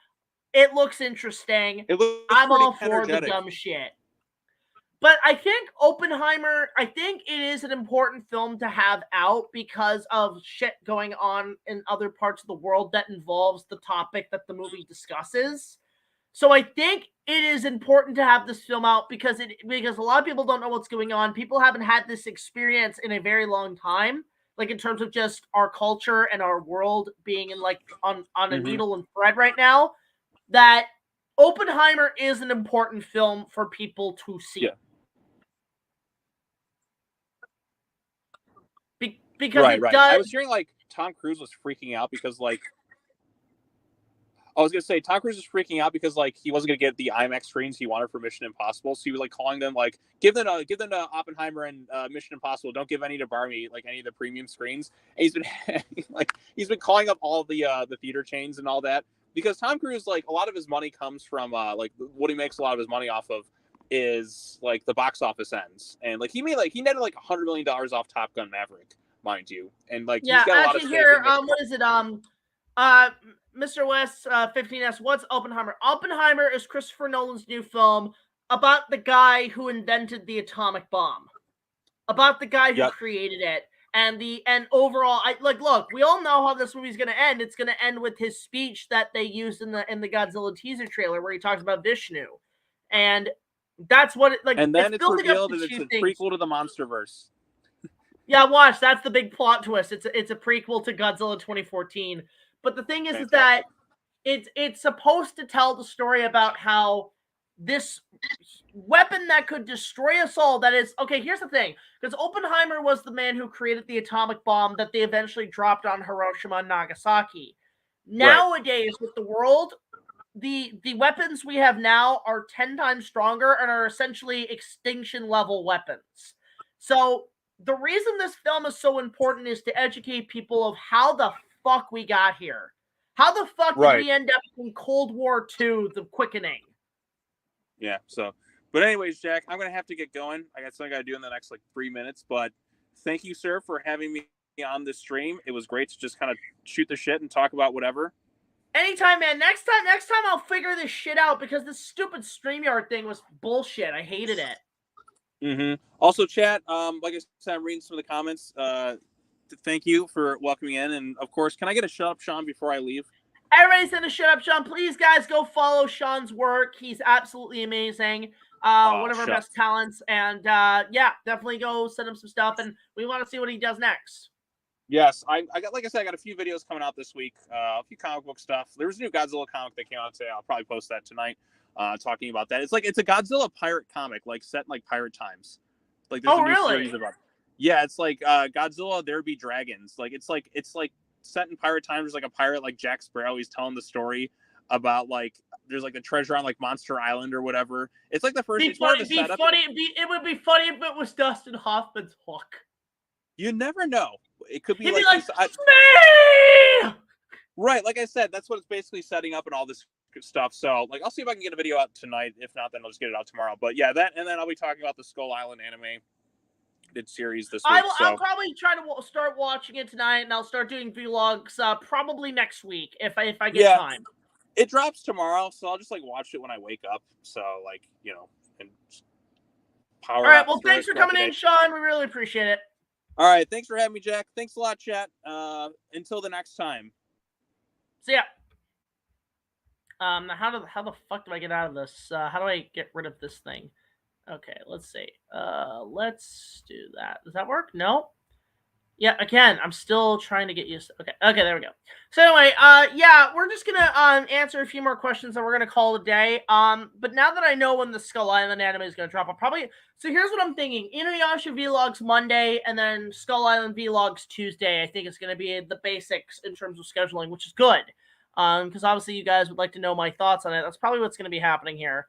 It looks interesting. I'm all for the dumb shit. But I think Oppenheimer, I think it is an important film to have out because of shit going on in other parts of the world that involves the topic that the movie discusses. So I think it is important to have this film out because a lot of people don't know what's going on. People haven't had this experience in a very long time, like in terms of just our culture and our world being in like on a needle and thread right now. That Oppenheimer is an important film for people to see. Yeah. Because right. Does... I was hearing like Tom Cruise was freaking out because like Tom Cruise was freaking out because like he wasn't gonna get the IMAX screens he wanted for Mission Impossible. So he was like calling them like give them to Oppenheimer and Mission Impossible. Don't give any to Barbie, like any of the premium screens. And he's been calling up all the theater chains and all that because Tom Cruise, like a lot of his money comes from like what he makes a lot of his money off of is like the box office ends, and like he netted like $100 million off Top Gun Maverick, mind you, and like yeah, he's got actually a lot of here, what is it? Mr. West 15S, what's Oppenheimer? Oppenheimer is Christopher Nolan's new film about the guy who invented the atomic bomb, about the guy who created it, and overall, look, we all know how this movie's going to end. It's going to end with his speech that they used in the Godzilla teaser trailer where he talks about Vishnu, and that's what it like. And then it's revealed that it's a prequel to the MonsterVerse. Yeah, watch. That's the big plot twist. It's a prequel to Godzilla 2014. But the thing is that it's supposed to tell the story about how this weapon that could destroy us all, that is, okay, here's the thing. Because Oppenheimer was the man who created the atomic bomb that they eventually dropped on Hiroshima and Nagasaki. Nowadays, with the world, the weapons we have now are 10 times stronger and are essentially extinction level weapons. So the reason this film is so important is to educate people of how the fuck we got here. How the fuck did we end up in Cold War II, the quickening? Yeah, so, but anyways, Jack, I'm going to have to get going. I got something I got to do in the next like 3 minutes, but thank you, sir, for having me on this stream. It was great to just kind of shoot the shit and talk about whatever. Anytime, man. Next time I'll figure this shit out because this stupid StreamYard thing was bullshit. I hated it. Also, chat, like I said, I'm reading some of the comments. Thank you for welcoming in. And, of course, can I get a shut up, Sean, before I leave? Everybody send a shut up, Sean. Please, guys, go follow Sean's work. He's absolutely amazing. One of our best talents. And, yeah, definitely go send him some stuff. And we want to see what he does next. Yes, I got, like I said, I got a few videos coming out this week. A few comic book stuff. There was a new Godzilla comic that came out today. I'll probably post that tonight. Talking about that. It's a Godzilla pirate comic, like set in like pirate times. Like there's a new series about it. Yeah, it's like Godzilla, There Be Dragons. Like it's like set in pirate times. There's like a pirate like Jack Sparrow. He's telling the story about like there's like the treasure on like Monster Island or whatever. It's like the first. It would be funny if it was Dustin Hoffman's Hook. You never know. It could be He'd like me! Right, like I said, that's what it's basically setting up and all this stuff. So, like, I'll see if I can get a video out tonight. If not, then I'll just get it out tomorrow. But yeah, that, and then I'll be talking about the Skull Island anime animated series this week. I'll probably try to start watching it tonight, and I'll start doing vlogs probably next week if I get time. It drops tomorrow, so I'll just like watch it when I wake up. So like, you know, and power. All right. Well, thanks for coming in, Sean. We really appreciate it. All right. Thanks for having me, Jack. Thanks a lot, chat. Until the next time. See ya. How the fuck do I get out of this? How do I get rid of this thing? Okay, let's see. Let's do that. Does that work? No. Yeah, again, I'm still trying to get used to. Okay, there we go. So anyway, yeah, we're just gonna answer a few more questions and we're gonna call it a day. But now that I know when the Skull Island anime is gonna drop, I'll probably. So here's what I'm thinking: Inuyasha vlogs Monday, and then Skull Island vlogs Tuesday. I think it's gonna be the basics in terms of scheduling, which is good. Because obviously you guys would like to know my thoughts on it. That's probably what's gonna be happening here.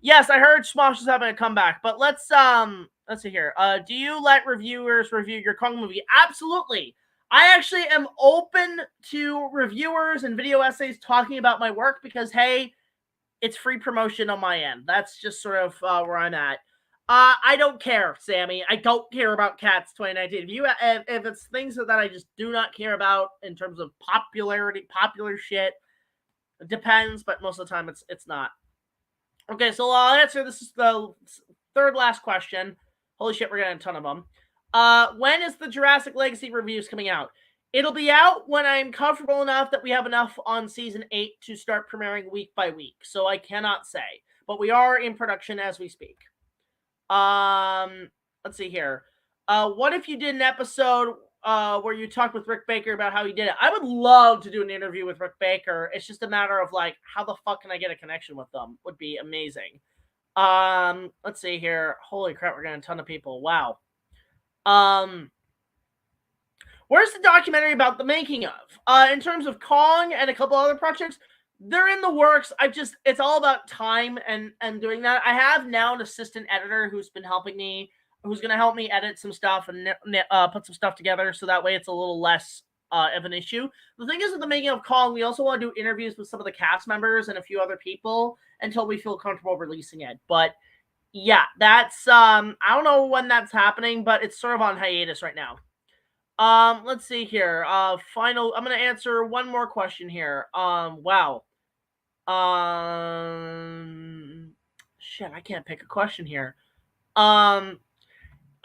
Yes, I heard Smosh is having a comeback, but let's see here. Do you let reviewers review your Kong movie? Absolutely. I actually am open to reviewers and video essays talking about my work because, hey, it's free promotion on my end. That's just sort of where I'm at. I don't care, Sammy. I don't care about Cats 2019. If it's things that I just do not care about in terms of popular shit, it depends, but most of the time it's not. Okay, so I'll answer. This is the third last question. Holy shit, we're getting a ton of them. When is the Jurassic Legacy reviews coming out? It'll be out when I'm comfortable enough that we have enough on season 8 to start premiering week by week. So I cannot say, but we are in production as we speak. Let's see here. What if you did an episode where you talked with Rick Baker about how he did it? I would love to do an interview with Rick Baker. It's just a matter of like, how the fuck can I get a connection with them? Would be amazing. Let's see here. Holy crap, we're getting a ton of people. Wow. Where's the documentary about the making of? In terms of Kong and a couple other projects, they're in the works. It's all about time and doing that. I have now an assistant editor who's been helping me, who's going to help me edit some stuff and put some stuff together so that way it's a little less of an issue. The thing is with the making of Kong, we also want to do interviews with some of the cast members and a few other people until we feel comfortable releasing it. But yeah, that's, I don't know when that's happening, but it's sort of on hiatus right now. Let's see here. I'm going to answer one more question here. Wow. Shit, I can't pick a question here.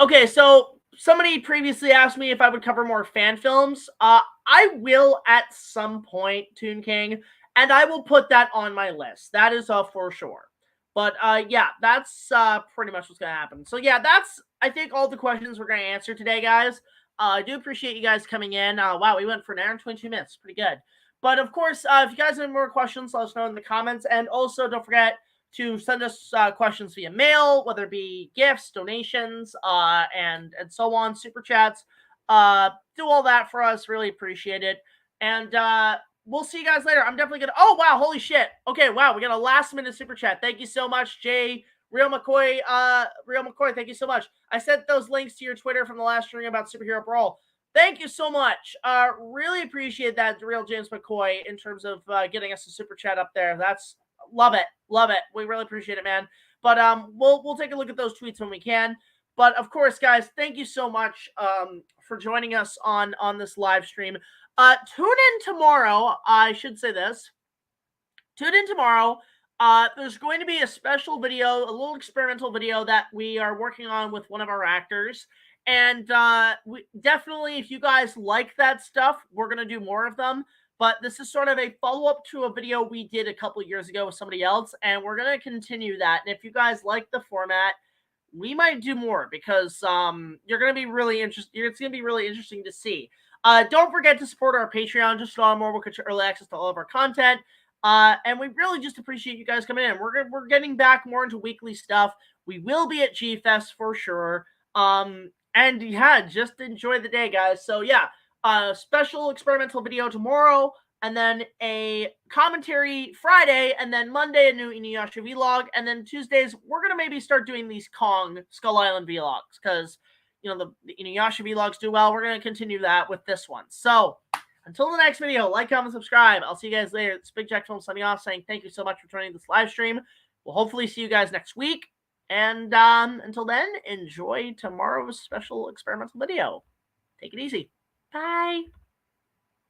Okay, so somebody previously asked me if I would cover more fan films. I will at some point, Toon King, and I will put that on my list. That is for sure. But yeah, that's pretty much what's going to happen. So yeah, that's, I think, all the questions we're going to answer today, guys. I do appreciate you guys coming in. Wow, we went for an hour and 22 minutes. Pretty good. But of course, if you guys have more questions, let us know in the comments. And also, don't forget to send us questions via mail, whether it be gifts, donations, and so on, super chats. Do all that for us. Really appreciate it. And we'll see you guys later. I'm definitely going to... Oh, wow. Holy shit. Okay, wow. We got a last-minute super chat. Thank you so much, Jay. Real McCoy, thank you so much. I sent those links to your Twitter from the last stream about Superhero Brawl. Thank you so much. Really appreciate that, Real James McCoy, in terms of getting us a super chat up there. That's... Love it. Love it. We really appreciate it, man. But we'll take a look at those tweets when we can. But of course, guys, thank you so much for joining us on this live stream. Tune in tomorrow. I should say this. Tune in tomorrow. There's going to be a special video, a little experimental video that we are working on with one of our actors. And we definitely, if you guys like that stuff, we're going to do more of them. But this is sort of a follow-up to a video we did a couple years ago with somebody else, and we're going to continue that. And if you guys like the format, we might do more because you're going to be really interested. It's going to be really interesting to see. Don't forget to support our Patreon. Just on more, we'll get you early access to all of our content. And we really just appreciate you guys coming in. We're getting back more into weekly stuff. We will be at G-Fest for sure. And yeah, just enjoy the day, guys. So yeah. Special experimental video tomorrow, and then a commentary Friday, and then Monday a new Inuyasha vlog, and then Tuesdays we're gonna maybe start doing these Kong Skull Island vlogs because you know the Inuyasha vlogs do well. We're gonna continue that with this one. So until the next video, like, comment, subscribe. I'll see you guys later. It's BigJackFilms signing off, saying thank you so much for joining this live stream. We'll hopefully see you guys next week. And until then, enjoy tomorrow's special experimental video. Take it easy. Bye.